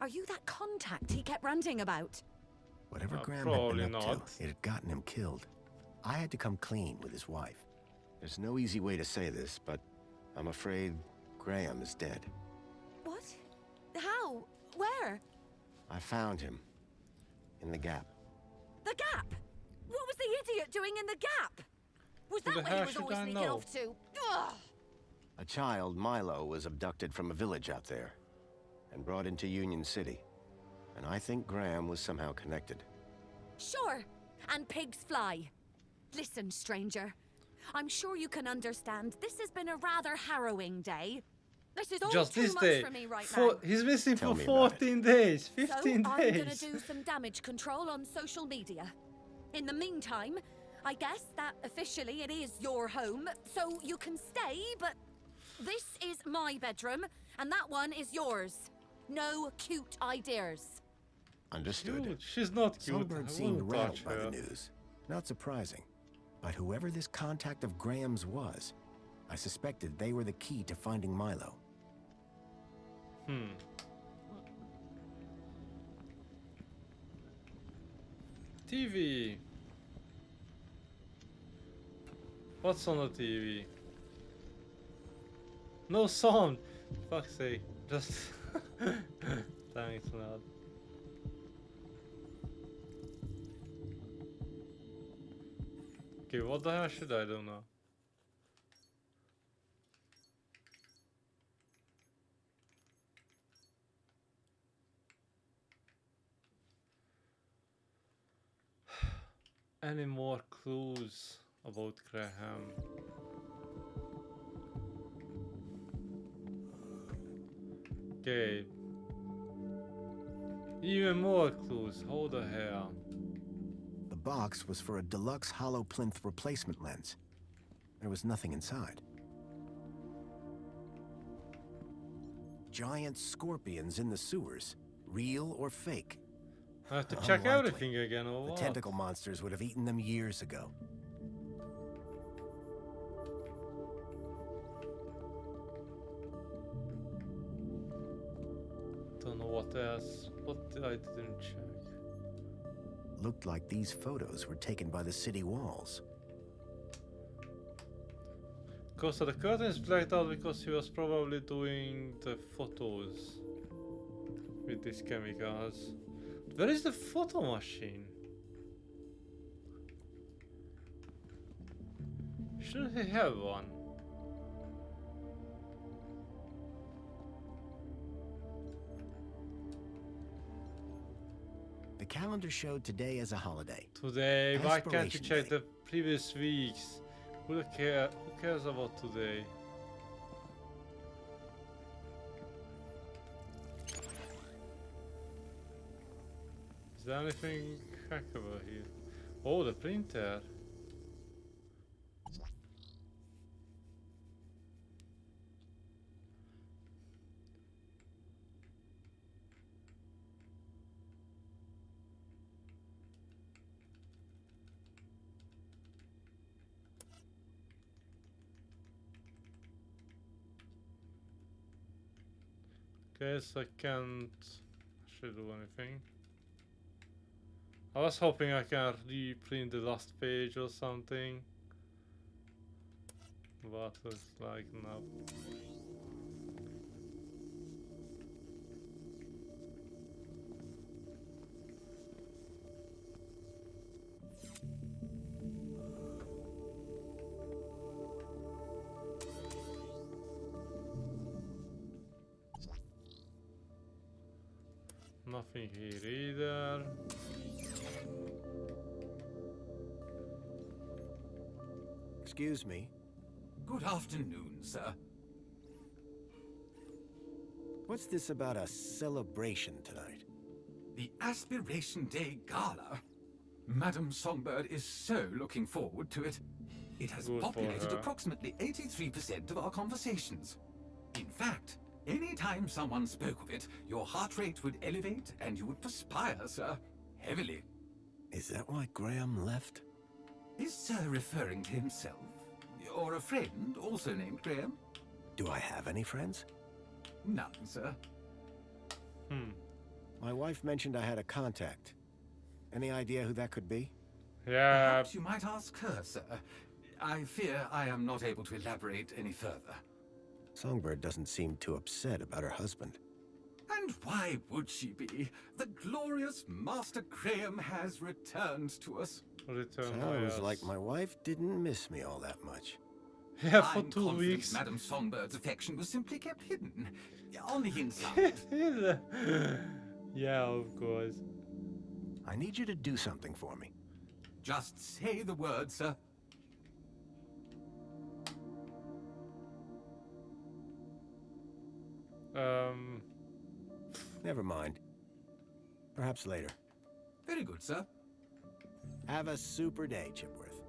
Are you that contact he kept ranting about? Whatever Graham had probably been up not. to, it had gotten him killed. I had to come clean with his wife. There's no easy way to say this, but I'm afraid Graham is dead. What? How? Where? I found him. In the gap. The Gap! What was the idiot doing in the Gap? Was Who that the where he hell was should always I sneaking know? off to? Ugh! A child, Milo, was abducted from a village out there and brought into Union City. And I think Graham was somehow connected. Sure, and pigs fly. Listen, stranger. I'm sure you can understand this has been a rather harrowing day. This is all Just too this much day. for me right now. He's missing Tell for me about it. 14 days, So 15 I'm days. gonna do some damage control on social media. In the meantime, I guess that officially it is your home, so you can stay, but this is my bedroom, and that one is yours. No cute ideas. Understood. Cute. She's not cute. Songbird I seemed won't rattled touch by her. the news. Not surprising. But whoever this contact of Graham's was, I suspected they were the key to finding Milo. TV. What's on the TV? No sound. Fuck's sake. Just thanks, Nod. Okay, what the hell should I do now? Any more clues about Graham? Okay. Even more clues. How the hell? The box was for a deluxe hollow plinth replacement lens. There was nothing inside. Giant scorpions in the sewers. Real or fake? I have to check Unlikely. everything again or The what? tentacle monsters would have eaten them years ago. Don't know what else. What I didn't check. Looked like these photos were taken by the city walls. Because the curtain is blacked out because he was probably doing the photos with these chemicals. Where is the photo machine? Shouldn't he have one? The calendar showed today as a holiday. Today, why can't you Aspiration check Day. the previous weeks? Who cares about today? Is there anything hackable here? Oh, the printer. Guess I can't actually do anything. I was hoping I can reprint the last page or something. But looks like no. Nothing here either. Excuse me. Good afternoon, sir. What's this about a celebration tonight? The Aspiration Day Gala. Madam Songbird is so looking forward to it. It has Good for populated her. approximately 83% of our conversations. In fact, any time someone spoke of it, your heart rate would elevate and you would perspire, sir. Heavily. Is that why Graham left? Is Sir referring to himself? Or a friend, also named Graham? Do I have any friends? None, sir. My wife mentioned I had a contact. Any idea who that could be? Yeah. Perhaps you might ask her, sir. I fear I am not able to elaborate any further. Songbird doesn't seem too upset about her husband. And why would she be? The glorious Master Graham has returned to us. Return Sounds bias. like my wife didn't miss me all that much. Yeah, for I'm 2 confident weeks. Madam Songbird's affection was simply kept hidden. On the inside. Yeah, of course. I need you to do something for me. Just say the word, sir. Never mind. Perhaps later. Very good, sir. Have a super day, Chipworth.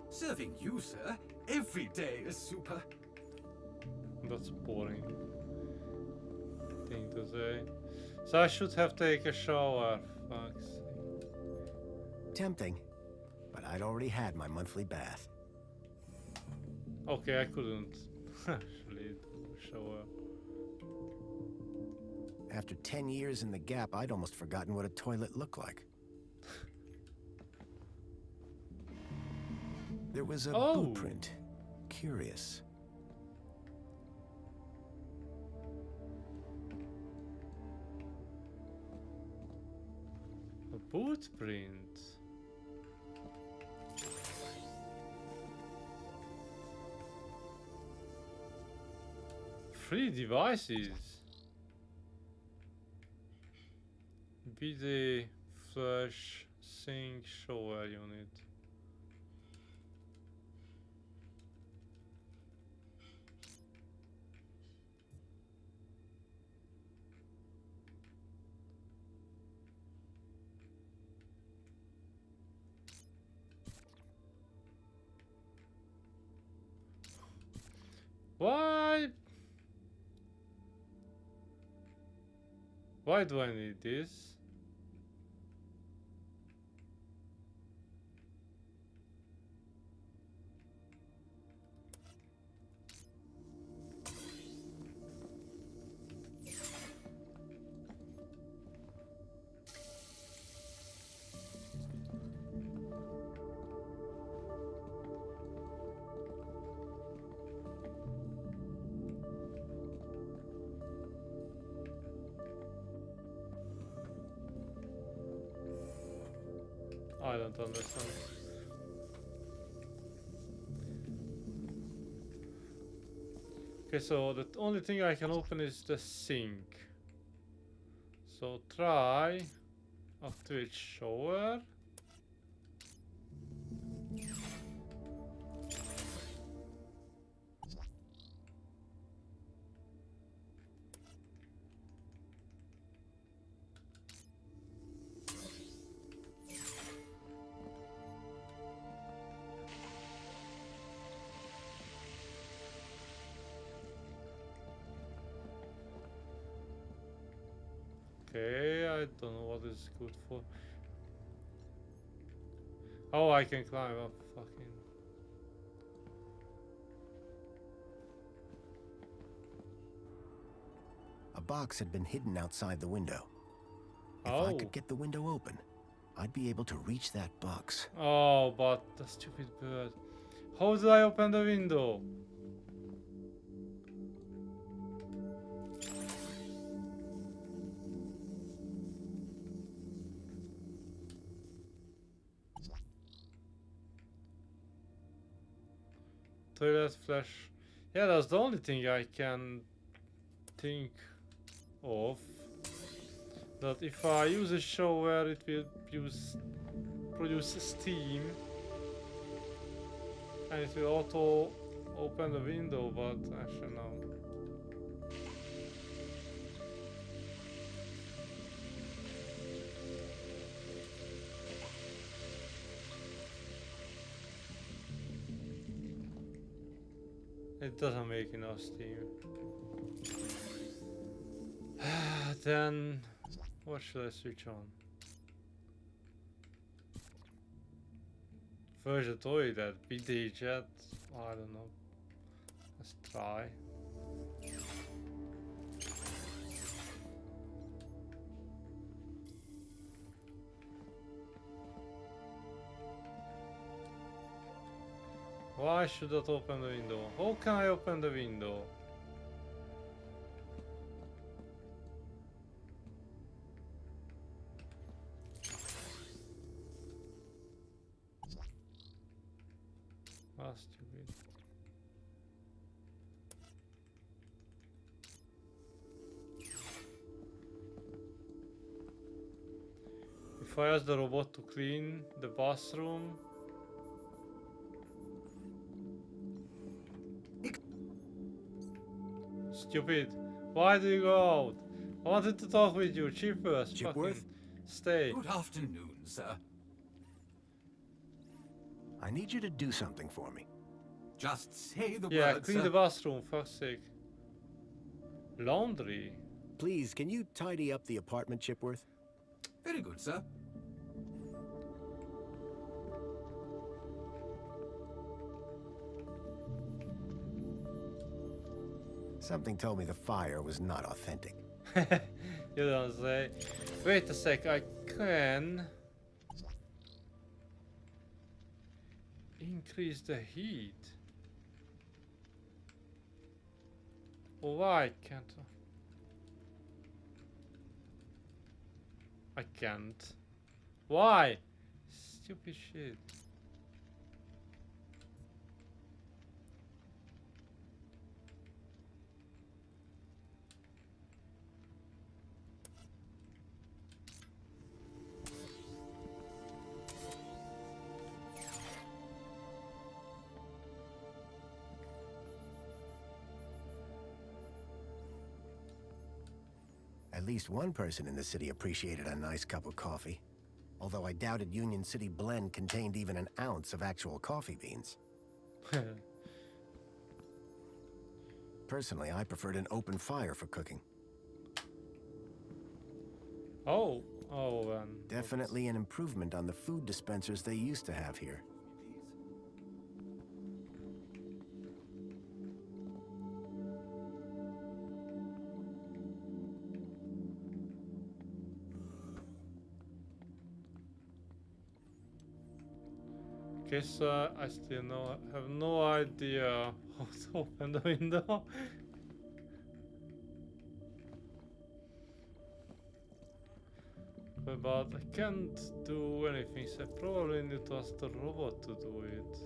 Serving you, sir. Every day is super. That's boring thing to say. So I should have taken a shower. Fuck's sake. Tempting, but I'd already had my monthly bath. Okay, I couldn't actually do a shower. After 10 years in the Gap, I'd almost forgotten what a toilet looked like. There was a Oh. boot print. Curious. A boot print. Free devices. BD flash sync shower unit. Why? Why do I need this? I don't understand. Okay, so the only thing I can open is the sink. So try activate shower. Okay, I don't know what is good for. Oh, I can climb up. Fucking. A box had been hidden outside the window. If I could get the window open, I'd be able to reach that box. Oh, but the stupid bird. How did I open the window? Toilet flash. Yeah, that's the only thing I can think of. That if I use a shower, it will produce steam. And it will auto open the window, but actually no. It doesn't make enough steam. Then what should I switch on? First the toilet, BD jet, I don't know. Let's try. Why should that open the window? How can I open the window? Ah, stupid. If I ask the robot to clean the bathroom. Stupid. Why do you go out? I wanted to talk with you. Cheapers. Chipworth? Stay. Good afternoon, sir. I need you to do something for me. Just say the Yeah, word, clean sir. the bathroom, fuck's sake. Laundry? Please, can you tidy up the apartment, Chipworth? Very good, sir. Something told me the fire was not authentic. You don't say. Wait a sec, I can increase the heat. Oh, why can't I can't. Why? Stupid shit. At least one person in the city appreciated a nice cup of coffee. Although I doubted Union City Blend contained even an ounce of actual coffee beans. Personally, I preferred an open fire for cooking. Oh, Definitely an improvement on the food dispensers they used to have here. Guess I still have no idea how to open the window. But I can't do anything, so I probably need to ask the robot to do it.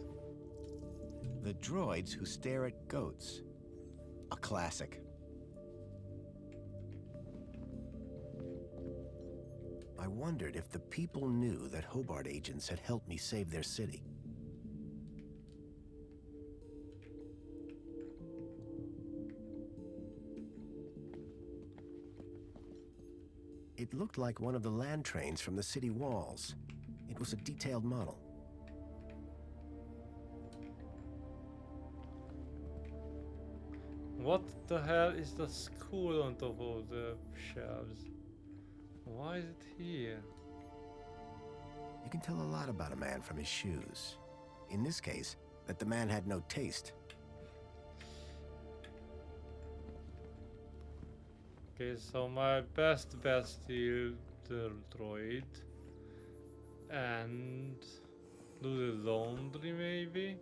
The droids who stare at goats. A classic. I wondered if the people knew that Hobart agents had helped me save their city. It looked like one of the land trains from the city walls. It was a detailed model. What the hell is the school on top of the shelves? Why is it here? You can tell a lot about a man from his shoes. In this case, that the man had no taste. Okay, so my best bet still the droid. And do the laundry maybe?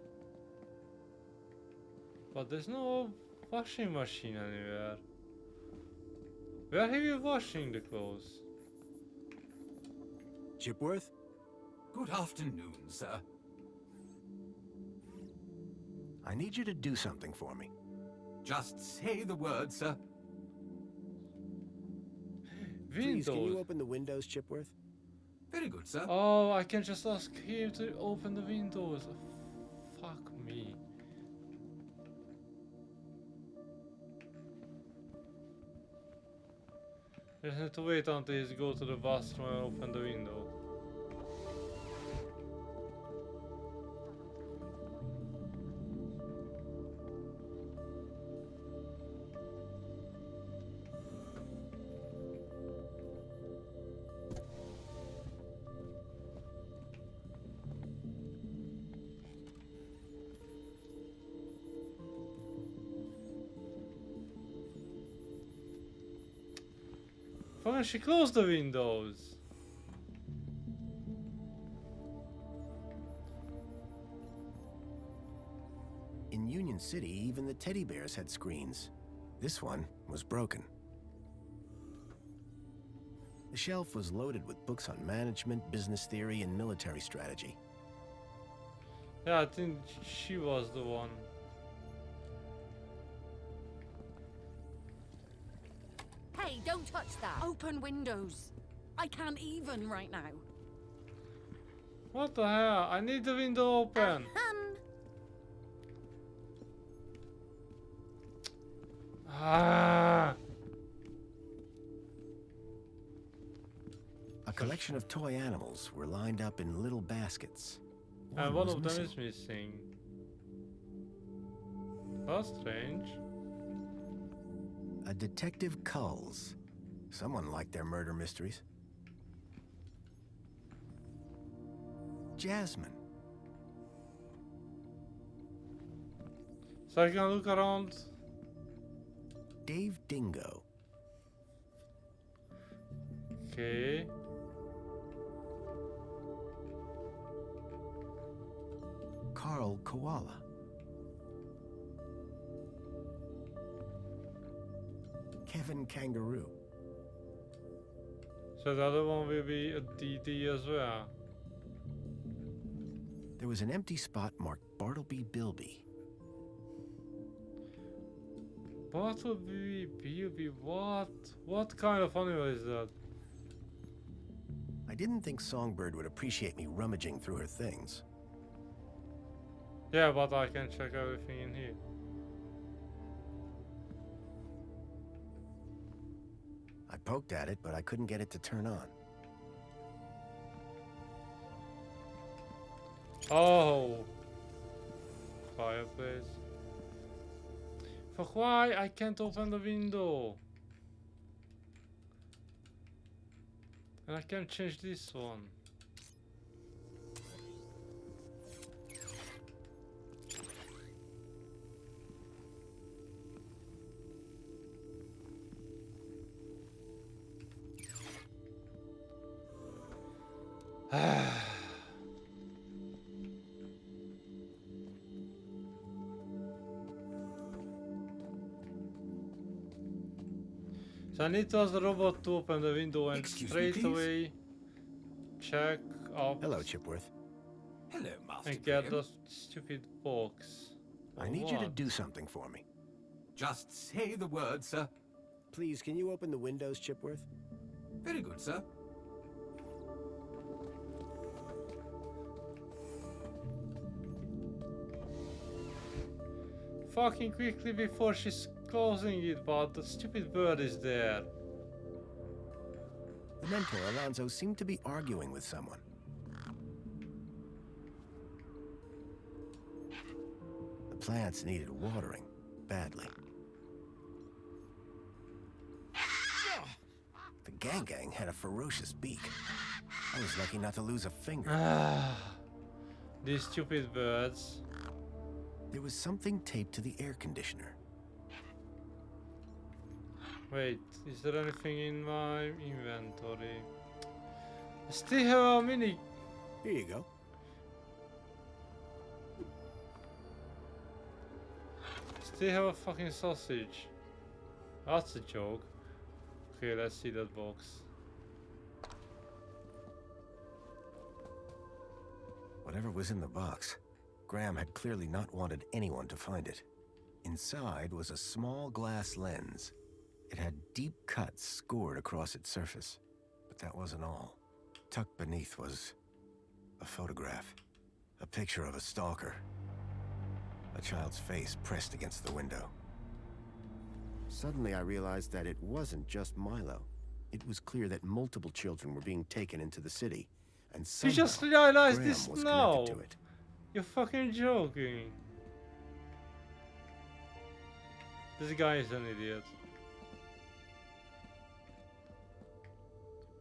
But there's no washing machine anywhere. Where are you washing the clothes? Chipworth? Good afternoon, sir. I need you to do something for me. Just say the word, sir. Please, can you Windows. open the windows, Chipworth? Very good, sir. Oh, I can just ask him to open the windows. Fuck me. I just need to wait until he go to the bathroom and open the window. Fucking she closed the windows. In Union City, even the teddy bears had screens. This one was broken. The shelf was loaded with books on management, business theory, and military strategy. Yeah, I think she was the one. Hey, don't touch that. Open windows. I can't even right now. What the hell? I need the window open. Ah. A collection of toy animals were lined up in little baskets. And one was of them missing. is missing. That's strange. A Detective Culls. Someone liked their murder mysteries. Jasmine. So I can look around. Dave Dingo. Okay. Carl Koala. Kevin Kangaroo. So the other one will be a DD as well. There was an empty spot marked Bartleby Bilby. Bartleby Bilby, what? What kind of animal is that? I didn't think Songbird would appreciate me rummaging through her things. Yeah, but I can check everything in here. I poked at it, but I couldn't get it to turn on. Oh, fireplace. Fuck, why I can't open the window? And I can change this one. So I need to ask the robot to open the window and Excuse me, straight please? away check up Hello, Chipworth. Hello, Master and get Graham. the stupid box. I need you to do something for me. Just say the word, sir. Please, can you open the windows, Chipworth? Very good, sir. Fucking quickly before she's closing it, but the stupid bird is there. The mentor, Alonzo, seemed to be arguing with someone. The plants needed watering, badly. The gang had a ferocious beak. I was lucky not to lose a finger. These stupid birds. There was something taped to the air conditioner. Wait, is there anything in my inventory? I still have a mini. Here you go. Still have a fucking sausage. That's a joke. Okay, let's see that box. Whatever was in the box, Graham had clearly not wanted anyone to find it. Inside was a small glass lens. It had deep cuts scored across its surface. But that wasn't all. Tucked beneath was a photograph. A picture of a stalker. A child's face pressed against the window. Suddenly I realized that it wasn't just Milo. it was clear that multiple children were being taken into the city, and You somehow just realized Graham this was now. connected to it. You're fucking joking. This guy is an idiot.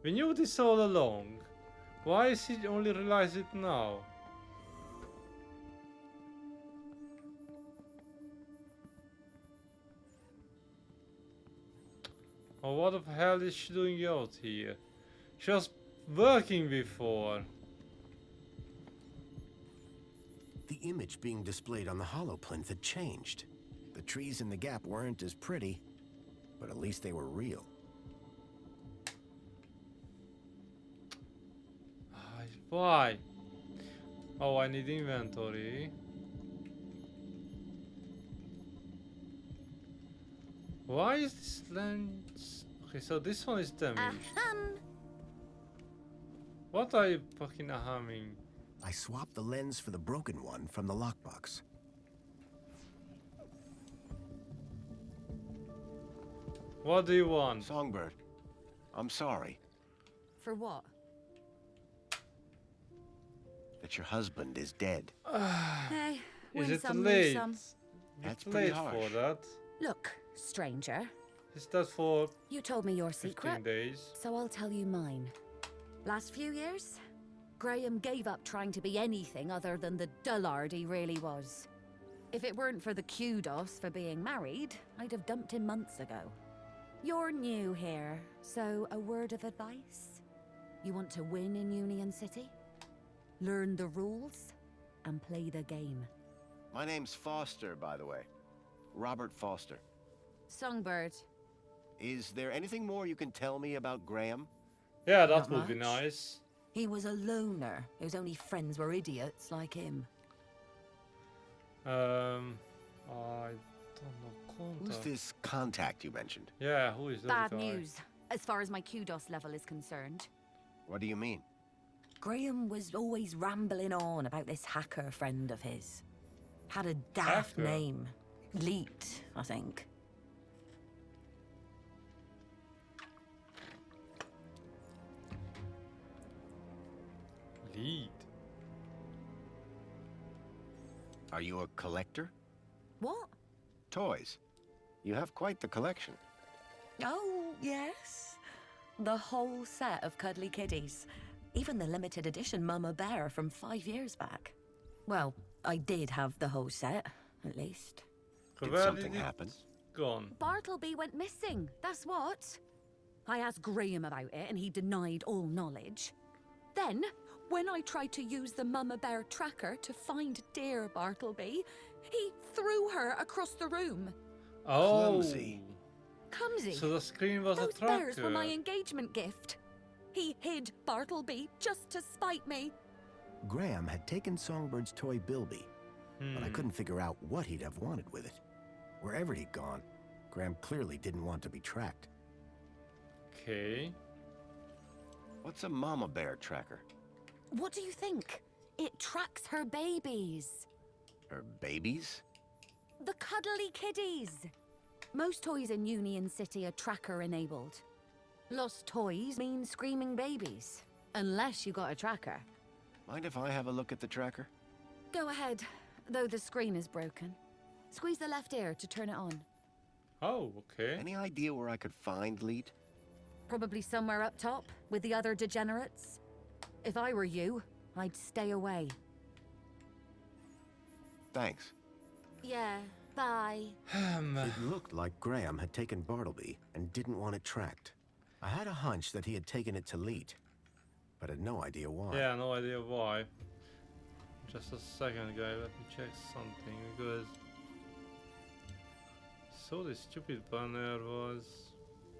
We knew this all along. Why is he only realize it now? Oh, what the hell is she doing out here? She was working before. The image being displayed on the holoplinth had changed. The trees in the gap weren't as pretty, but at least they were real. Why? Oh, I need inventory. Why is this lens? Okay, so this one is damaged. What are you fucking humming? I swapped the lens for the broken one from the lockbox. What do you want? Songbird, I'm sorry For what? that your husband is dead. Hey, Is win it some, lose late? some. That's It's pretty late harsh. for that. Look, stranger, Is that for you told me your 15 secret, days? so I'll tell you mine. Last few years, Graham gave up trying to be anything other than the dullard he really was. If it weren't for the kudos for being married, I'd have dumped him months ago. You're new here, so a word of advice? You want to win in Union City? Learn the rules and play the game. My name's Foster, by the way. Robert Foster. Songbird. Is there anything more you can tell me about Graham? Yeah, that Not would be much. nice. He was a loner whose only friends were idiots like him. I don't know. Who's Contact. this contact you mentioned? Yeah, who is that Bad guy? news, as far as my kudos level is concerned. What do you mean? Graham was always rambling on about this hacker friend of his. Had a daft Hacker? name. Leet, I think. Lead. Are you a collector? What? Toys. You have quite the collection. Oh, yes. The whole set of cuddly kiddies. Even the limited edition Mama Bear from 5 years back. Well, I did have the whole set, at least. So Did where something it happen? Gone. Bartleby went missing, that's what. I asked Graham about it and he denied all knowledge. Then, when I tried to use the Mama Bear tracker to find dear Bartleby, he threw her across the room. Oh. Clumsy. Clumsy. So the screen was Those a tracker. bears were my engagement gift. He hid Bartleby just to spite me. Graham had taken Songbird's toy Bilby, but I couldn't figure out what he'd have wanted with it. Wherever he'd gone, Graham clearly didn't want to be tracked. Okay. What's a mama bear tracker? What do you think? It tracks her babies. Her babies? The cuddly kiddies. Most toys in Union City are tracker-enabled. Lost toys mean screaming babies. Unless you got a tracker. Mind if I have a look at the tracker? Go ahead, though the screen is broken. Squeeze the left ear to turn it on. Oh, okay. Any idea where I could find Leet? Probably somewhere up top, with the other degenerates. If I were you, I'd stay away. Thanks. Yeah, bye. It looked like Graham had taken Bartleby and didn't want it tracked. I had a hunch that he had taken it to Leet, but had no idea why. Yeah, no idea why. Just a second, guy. Let me check something because so this stupid banner was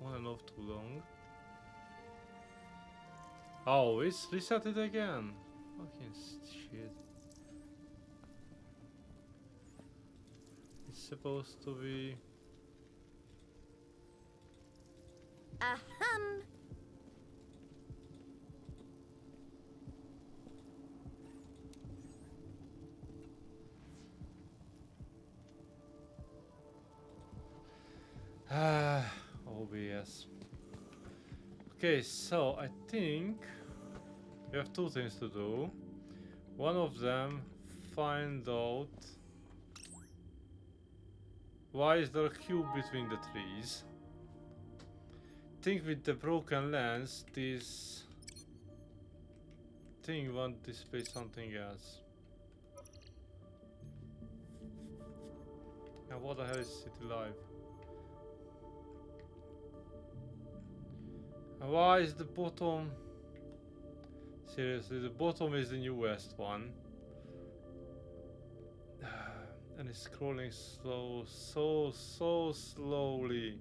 on and off too long. Oh, it's reset it again. Fucking shit. It's supposed to be. Ahem. OBS. Okay, so I think we have two things to do. One of them, find out why is there a cube between the trees. Think with the broken lens, this thing won't display something else. And what the hell is City Life? And why is the bottom? Seriously, the bottom is the newest one. And it's scrolling so slowly.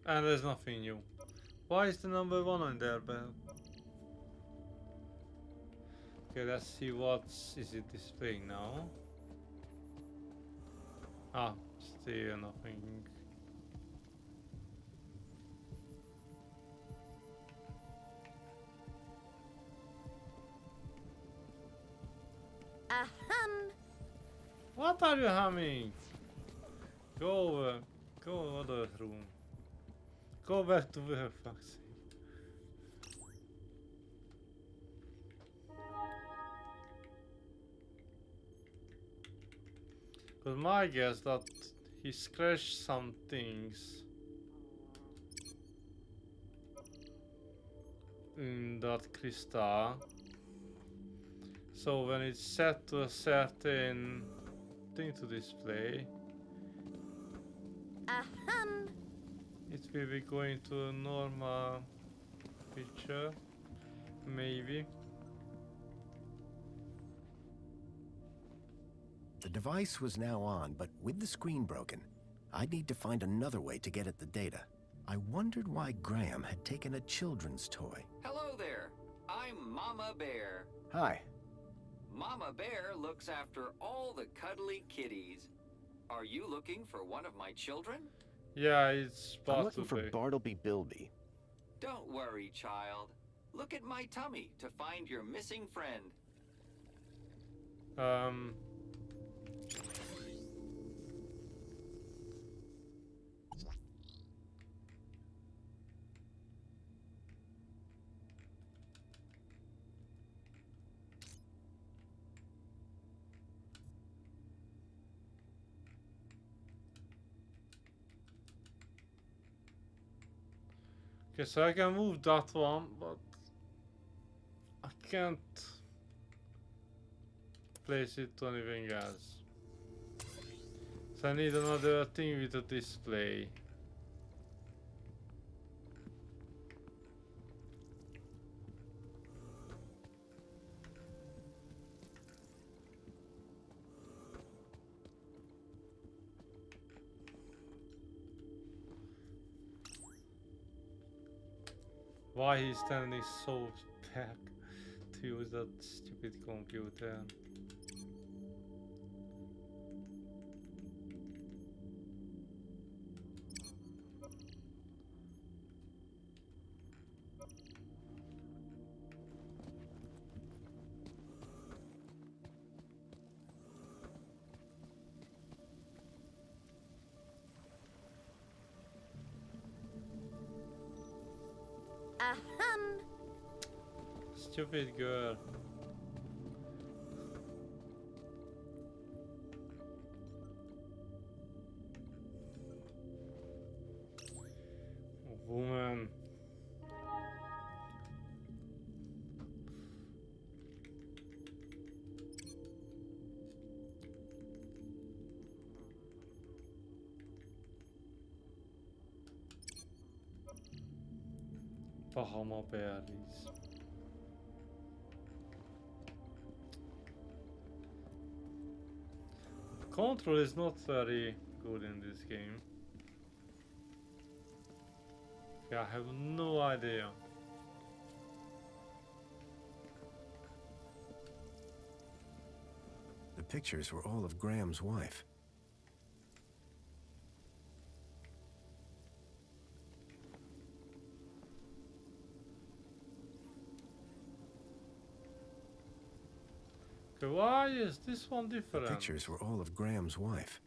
And there's nothing new. Why is the number 1 on there, but okay, let's see what is it displaying now. Ah, still nothing. Ahem. What are you humming? Go other room. Go back to the fuck's sake. But my guess that he scratched some things in that crystal. So when it's set to a certain thing to display, Ahem. it will be going to a normal picture, maybe. The device was now on, but with the screen broken, I'd need to find another way to get at the data. I wondered why Graham had taken a children's toy. Hello there. I'm Mama Bear. Hi. Mama Bear looks after all the cuddly kitties. Are you looking for one of my children? Yeah, it's I'm looking for Bartleby. Bartleby Bilby. Don't worry, child. Look at my tummy to find your missing friend. Okay, so I can move that one, but I can't place it to anything else. So I need another thing with a display. Why he's standing so back to use that stupid computer? Ahem. Stupid girl. Woman. Bahama berries. Control is not very good in this game. Yeah, I have no idea. The pictures were all of Graham's wife. Okay, why is this one The different? pictures were all of Graham's wife.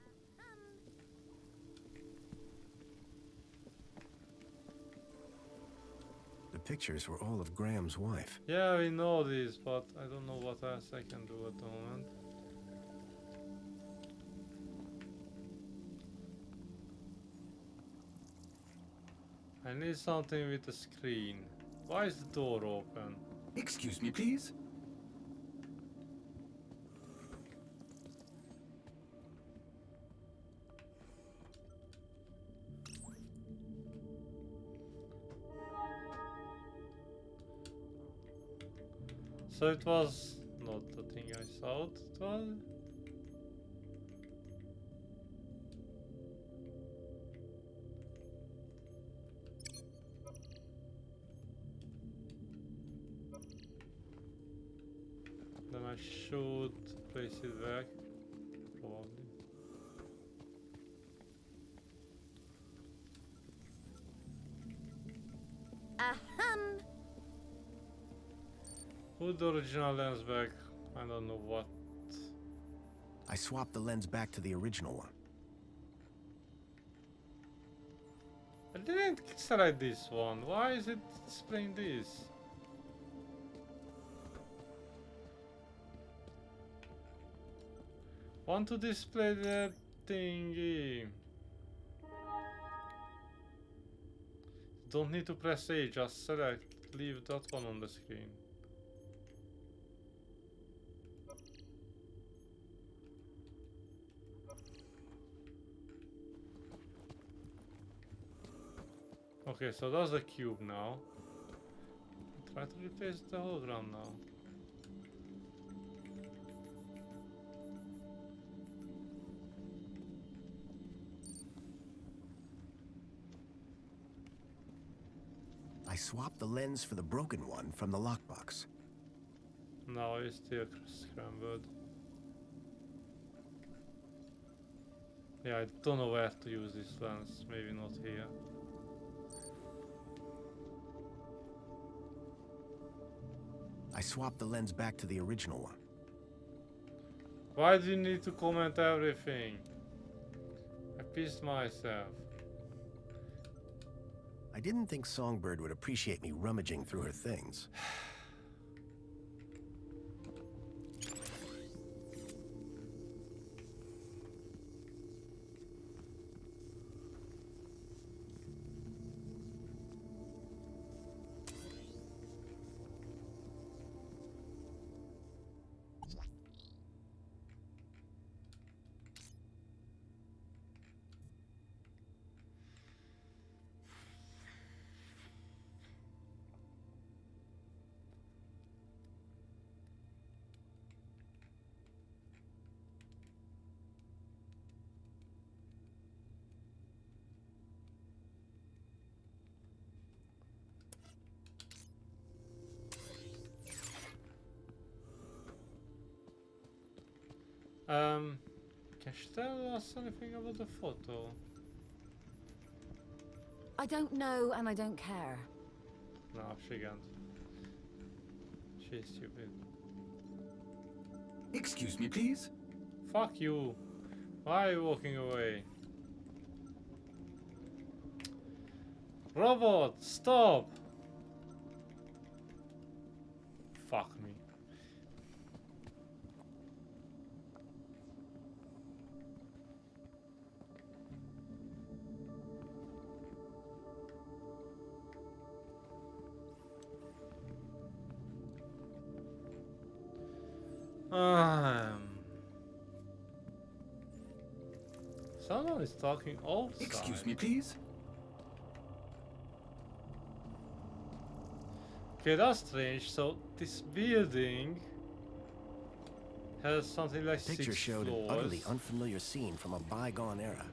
The pictures were all of Graham's wife. Yeah, we know this, but I don't know what else I can do at the moment. I need something with the screen. Why is the door open? Excuse me, please. So it was not the thing I thought it was. Then I should place it back, probably. Ahem. Put the original lens back. I don't know what. I swapped the lens back to the original one. I didn't select this one. Why is it displaying this? Want to display the thingy. Don't need to press A, just select. Leave that one on the screen. Okay, so that's the cube now. Try to replace the hologram now. I swapped the lens for the broken one from the lockbox. Now it's still scrambled. Yeah, I don't know where to use this lens. Maybe not here. I swapped the lens back to the original one. Why do you need to comment everything? I pissed myself. I didn't think Songbird would appreciate me rummaging through her things. Can she tell us anything about the photo? I don't know and I don't care. No, she can't. She's stupid. Excuse me, please. Fuck you. Why are you walking away? Robot, stop! Fuck me. Someone is talking outside. Excuse me, please. Okay, that's strange. So this building has something like Picture 6 showed floors. an utterly unfamiliar scene from a bygone era.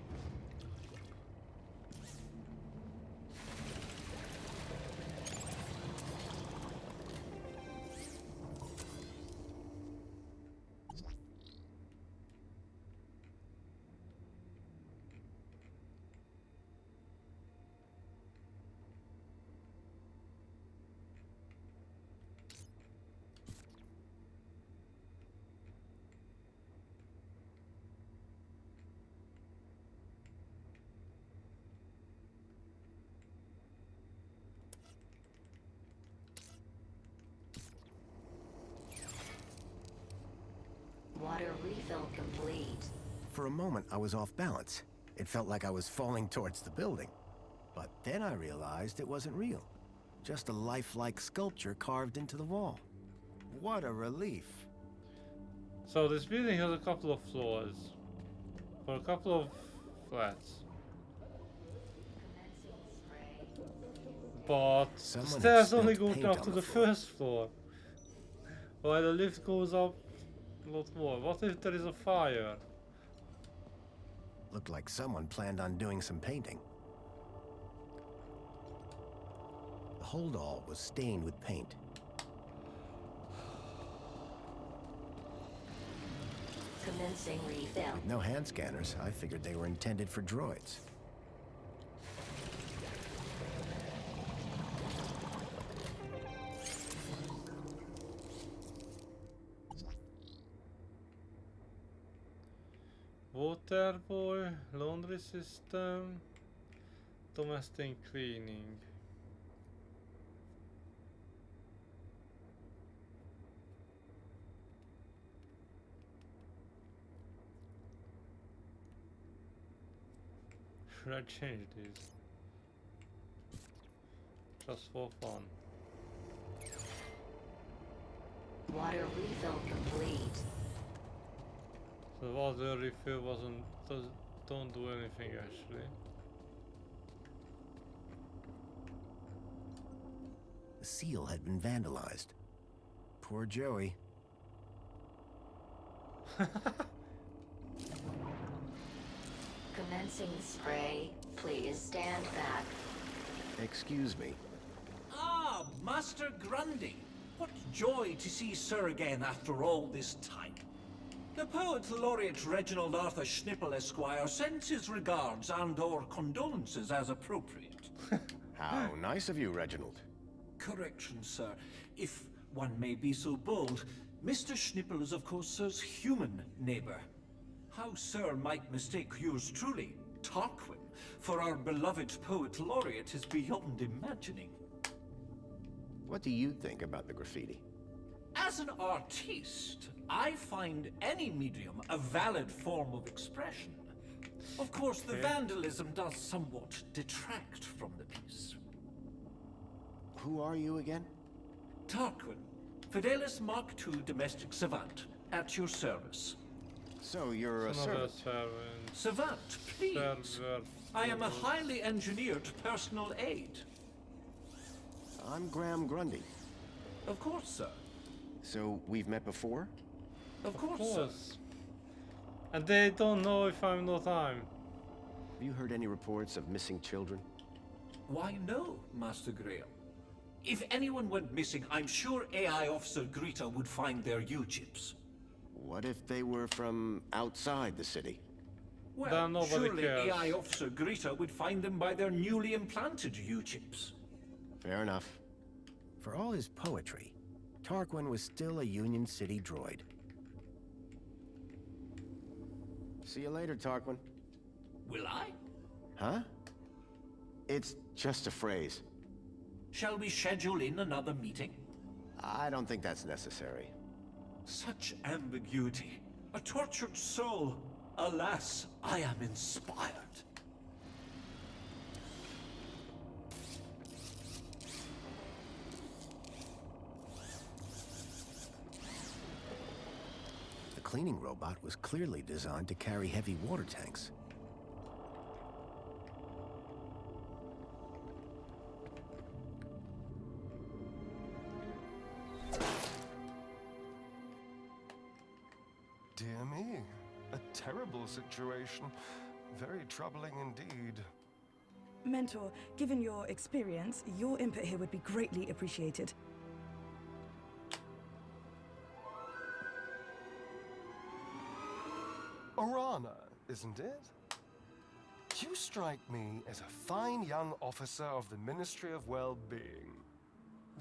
refill complete. For a moment, I was off balance. It felt like I was falling towards the building. But then I realized it wasn't real. Just a lifelike sculpture carved into the wall. What a relief. So this building has a couple of floors. For a couple of flats. But Someone the had stairs only spilled go paint up on to the the floor. first floor. While the lift goes up a lot more. What if there is a fire? Looked like someone planned on doing some painting. The holdall was stained with paint. Commencing refill. With no hand scanners, I figured they were intended for droids. Water boy, laundry system, domestic cleaning. Should I change this? Just for fun. Water refill complete. The water refill don't do anything actually. The seal had been vandalized. Poor Joey. Commencing spray. Please stand back. Excuse me. Ah, Master Grundy. What joy to see Sir again after all this time. The Poet Laureate Reginald Arthur Schnipple Esquire sends his regards and/or condolences as appropriate. How nice of you, Reginald. Correction, sir. If one may be so bold, Mr. Schnipple is of course Sir's human neighbor. How Sir might mistake yours truly, Tarquin, for our beloved Poet Laureate is beyond imagining. What do you think about the graffiti? As an artiste, I find any medium a valid form of expression. Of course, the vandalism does somewhat detract from the piece. Who are you again? Tarquin, Fidelis Mark II domestic savant, at your service. So you're a servant. Savant, please. I am a highly engineered personal aid. I'm Graham Grundy. Of course, sir. So we've met before? Of course, sir. And they don't know if I'm not I'm. Have you heard any reports of missing children? Why, no, Master Graham. If anyone went missing, I'm sure AI Officer Greta would find their U-chips. What if they were from outside the city? Well, surely AI Officer Greta would find them by their newly implanted U-chips. Fair enough. For all his poetry, Tarquin was still a Union City droid. See you later, Tarquin. Will I? Huh? It's just a phrase. Shall we schedule in another meeting? I don't think that's necessary. Such ambiguity. A tortured soul. Alas, I am inspired. The cleaning robot was clearly designed to carry heavy water tanks. Dear me, a terrible situation. Very troubling indeed. Mentor, given your experience, your input here would be greatly appreciated. Orana, isn't it? You strike me as a fine young officer of the Ministry of Well-Being.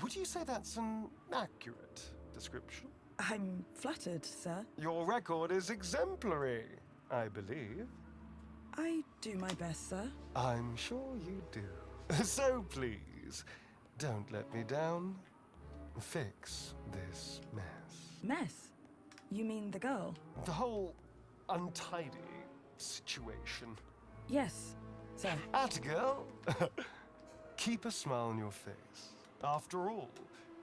Would you say that's an accurate description? I'm flattered, sir. Your record is exemplary, I believe. I do my best, sir. I'm sure you do. So please, don't let me down. Fix this mess. Mess? You mean the girl? The whole untidy situation. Yes, sir. Atta girl. Keep a smile on your face. After all,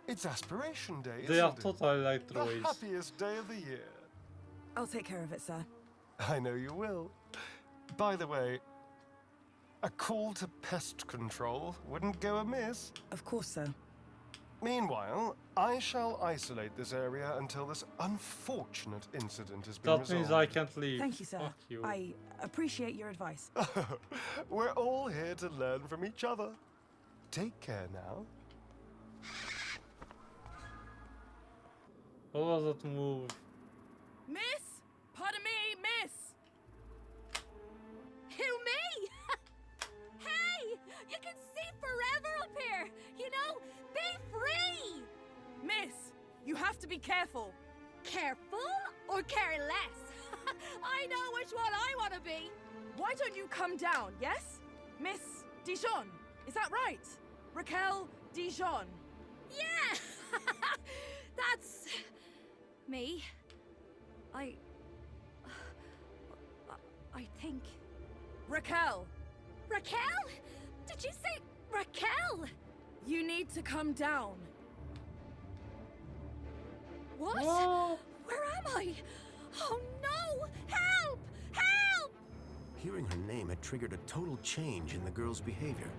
it's Aspiration Day, They are isn't it? totally like The droids. happiest day of the year. I'll take care of it, sir. I know you will. By the way, a call to pest control wouldn't go amiss. Of course, sir. Meanwhile, I shall isolate this area until this unfortunate incident has been That means resolved. I can't leave. Thank you, sir. Fuck you. I appreciate your advice. We're all here to learn from each other. Take care now. What was that move? Miss! Pardon me, miss! Who, me? Hey! You can see forever up here! You know, be free! Miss, you have to be careful. Careful or careless? I know which one I want to be. Why don't you come down, yes? Miss Dijon, is that right? Raquel Dijon. Yeah! That's... me. I think... Raquel, Raquel? Did you say Raquel? you need to come down. What? Whoa. Where am I? Oh no! Help! Help! Hearing her name had triggered a total change in the girl's behavior.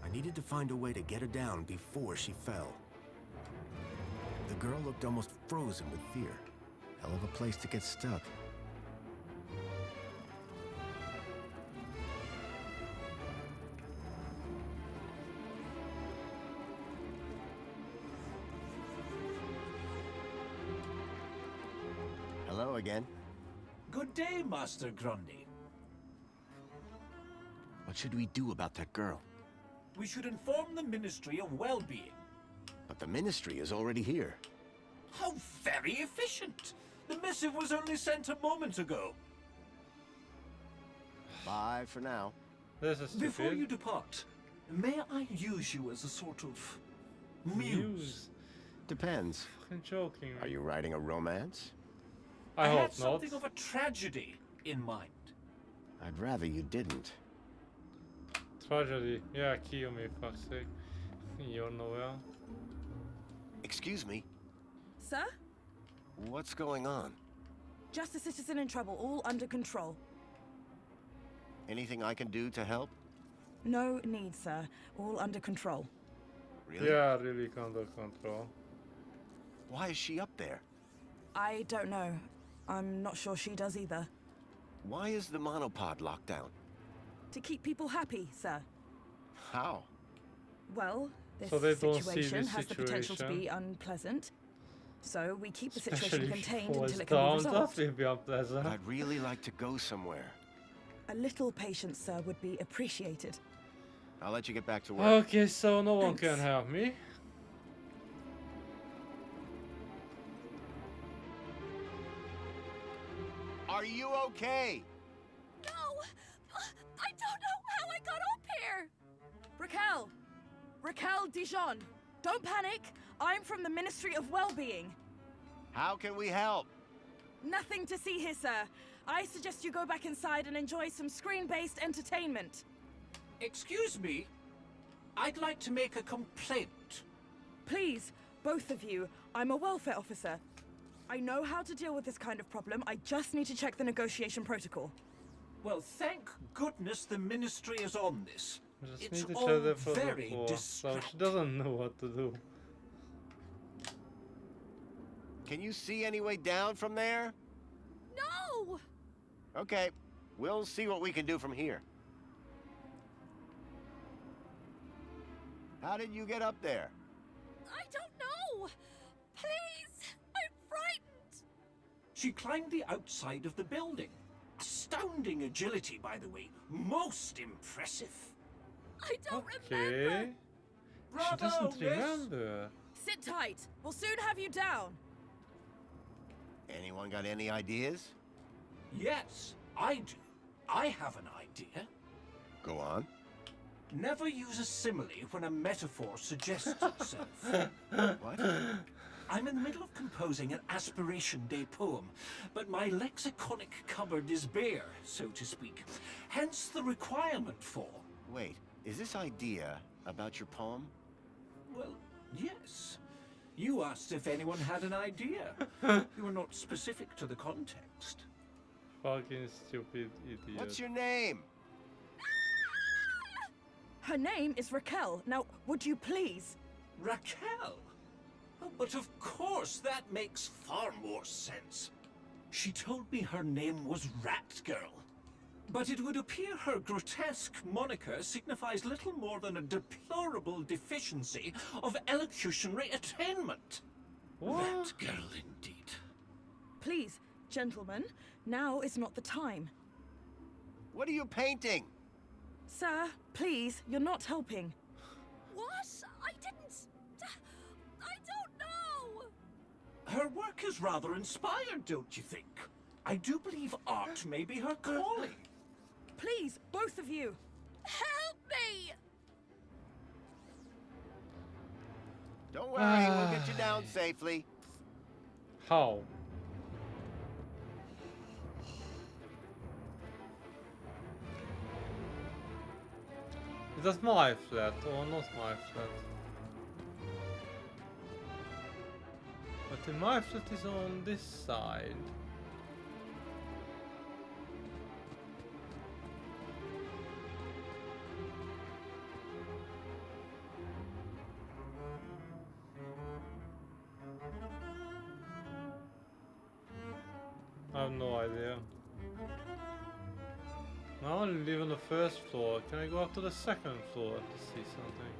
I needed to find a way to get her down before she fell. The girl looked almost frozen with fear. Hell of a place to get stuck. Hello again. Good day, Master Grundy. What should we do about that girl? We should inform the Ministry of Well-Being. But the ministry is already here. How very efficient! The missive was only sent a moment ago. Bye for now. This is Before stupid. you depart, may I use you as a sort of muse? Depends. Fucking joking. Are you writing a romance? I had hope not. something of a tragedy in mind. I'd rather you didn't. Tragedy. Yeah, kill me, fuck's sake. You're nowhere. Excuse me, Sir? what's going on? Just a citizen in trouble, all under control. Anything I can do to help? No need, sir. All under control. Really? Yeah, really under control. Why is she up there? I don't know. I'm not sure she does either. Why is the monopod locked down? To keep people happy, sir. How? Well, this So they don't see situation this has the potential to be situation. unpleasant. So we keep the Especially situation if contained falls until it can be down, resolved. that will be unpleasant. I'd really like to go somewhere. A little patience, sir, would be appreciated. I'll let you get back to work. Okay, so no one can Thanks. help me. Are you okay? No! I don't know how I got up here! Raquel! Raquel Dijon! Don't panic! I'm from the Ministry of Well-Being. How can we help? Nothing to see here, sir. I suggest you go back inside and enjoy some screen-based entertainment. Excuse me? I'd like to make a complaint. Please, both of you, I'm a welfare officer. I know how to deal with this kind of problem. I just need to check the negotiation protocol. Well, thank goodness the Ministry is on this. We just It's need each all other for very the so she distracting. doesn't know what to do. Can you see any way down from there? No! Okay, we'll see what we can do from here. How did you get up there? I don't know! Please! I'm frightened! She climbed the outside of the building. Astounding agility, by the way. Most impressive. I don't remember! Okay. She Bravo, doesn't miss. remember. Sit tight. We'll soon have you down. Anyone got any ideas? Yes, I do. I have an idea. Go on. Never use a simile when a metaphor suggests itself. What? I'm in the middle of composing an Aspiration Day poem, but my lexiconic cupboard is bare, so to speak. Hence the requirement for... Wait, is this idea about your poem? Well, yes. You asked if anyone had an idea. You were not specific to the context. Fucking stupid idiot. What's your name? Her name is Raquel. Now, would you please? Raquel? Oh, but of course, that makes far more sense. She told me her name was Rat Girl. But it would appear her grotesque moniker signifies little more than a deplorable deficiency of elocutionary attainment. What? Rat Girl, indeed. Please, gentlemen, now is not the time. What are you painting? Sir, please, you're not helping. What? I didn't... I don't know! Her work is rather inspired, don't you think? I do believe art may be her calling. Please, both of you. Help me! Don't worry, we'll get you down safely. How? Is that my flat or not my flat? But the my flat is on this side. I have no idea. I only live on the first floor. Can I go up to the second floor to see something?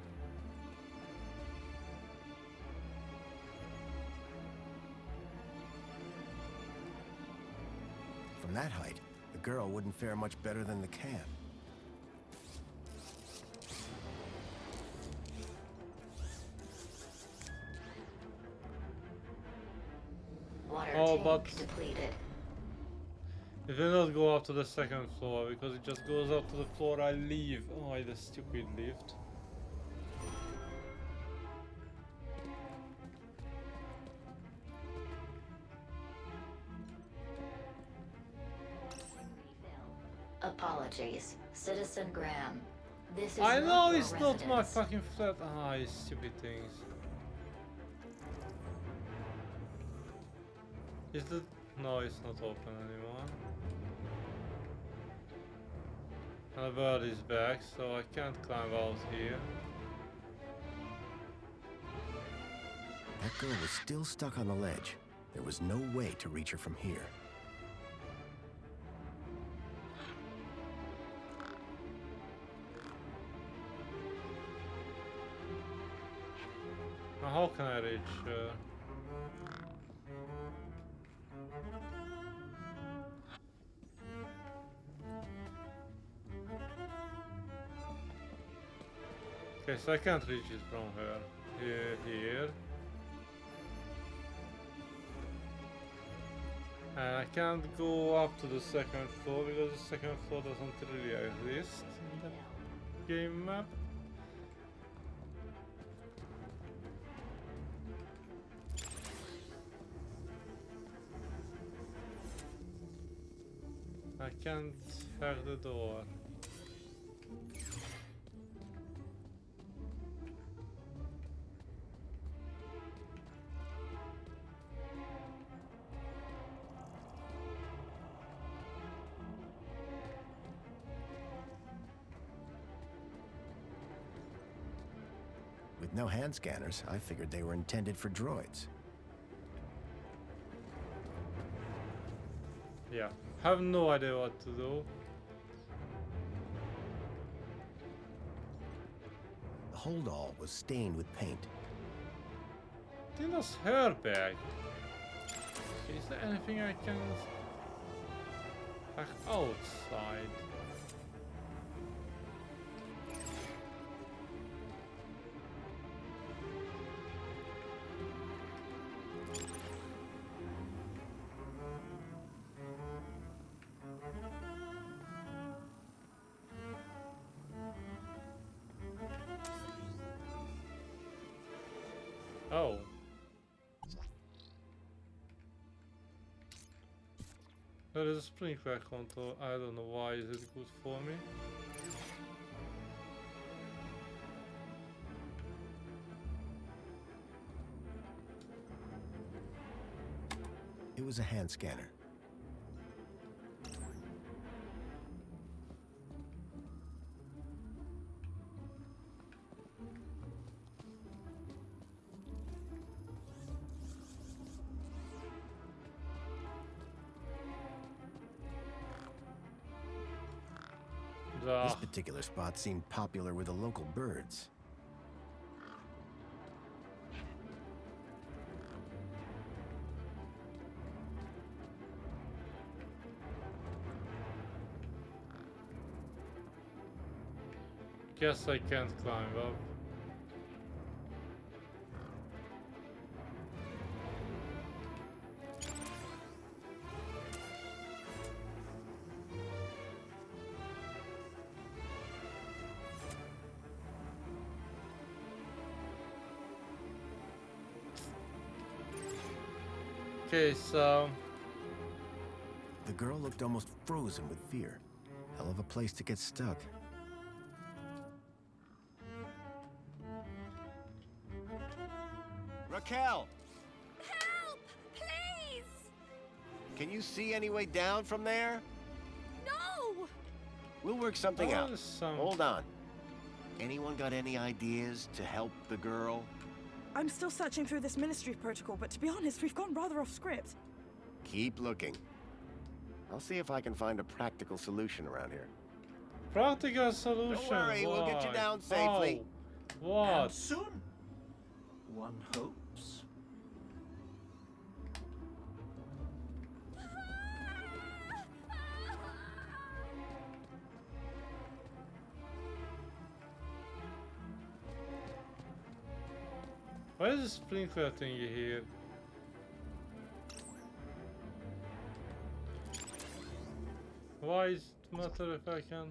From that height, the girl wouldn't fare much better than the can. Water Oh, tank but depleted. it will not go up to the second floor because it just goes up to the floor I leave. Oh, the stupid lift. Apologies, Citizen Graham. This is I not know your it's not my residence. fucking flat. Ah, you stupid things. Is the... No, it's not open anymore. And the bird is back, so I can't climb out here. That girl was still stuck on the ledge. There was no way to reach her from here. Now how can I reach Okay, so I can't reach it from here. Here. And I can't go up to the second floor because the second floor doesn't really exist in the game map. I can't hack the door. With no hand scanners, I figured they were intended for droids. Yeah, have no idea what to do. The holdall was stained with paint. Tina's hair bag. Is there anything I can hack outside? Oh. There is a sprinkler control. I don't know why is it good for me. It was a hand scanner. This particular spot seemed popular with the local birds. Guess I can't climb up. Okay, so The girl looked almost frozen with fear. Hell of a place to get stuck. Raquel! Help! Please! Can you see any way down from there? No! We'll work something out. some Hold on. Anyone got any ideas to help the girl? I'm still searching through this ministry protocol, but to be honest, we've gone rather off script. Keep looking. I'll see if I can find a practical solution around here. practical solution. Don't worry, we'll get you Why? down safely. How? What? And soon, one hopes. Why is this sprinkler thingy here? Why is it matter if I can?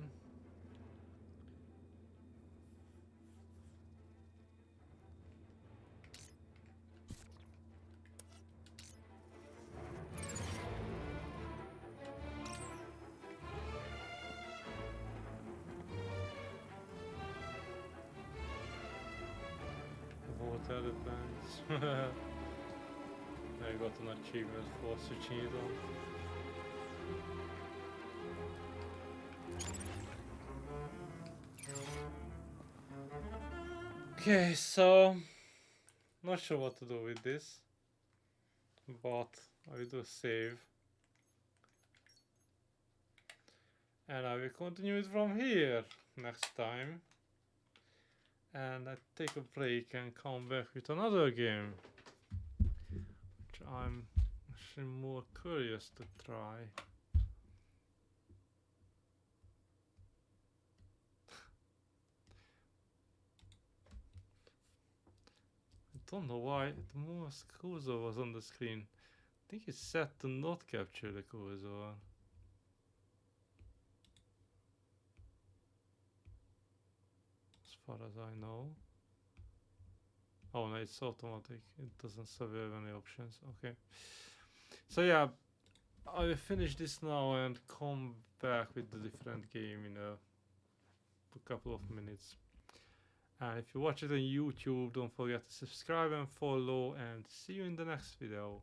Water elephants. I got an achievement for switching it on. Okay, so not sure what to do with this, but I will do save, and I will continue it from here next time, and I take a break and come back with another game, which I'm actually more curious to try. I don't know why the mouse cursor was on the screen. I think it's set to not capture the cursor. As far as I know. Oh no, it's automatic. It doesn't survive any options. Okay. So yeah, I will finish this now and come back with the different game in a couple of minutes. And if you watch it on YouTube, don't forget to subscribe and follow, and see you in the next video.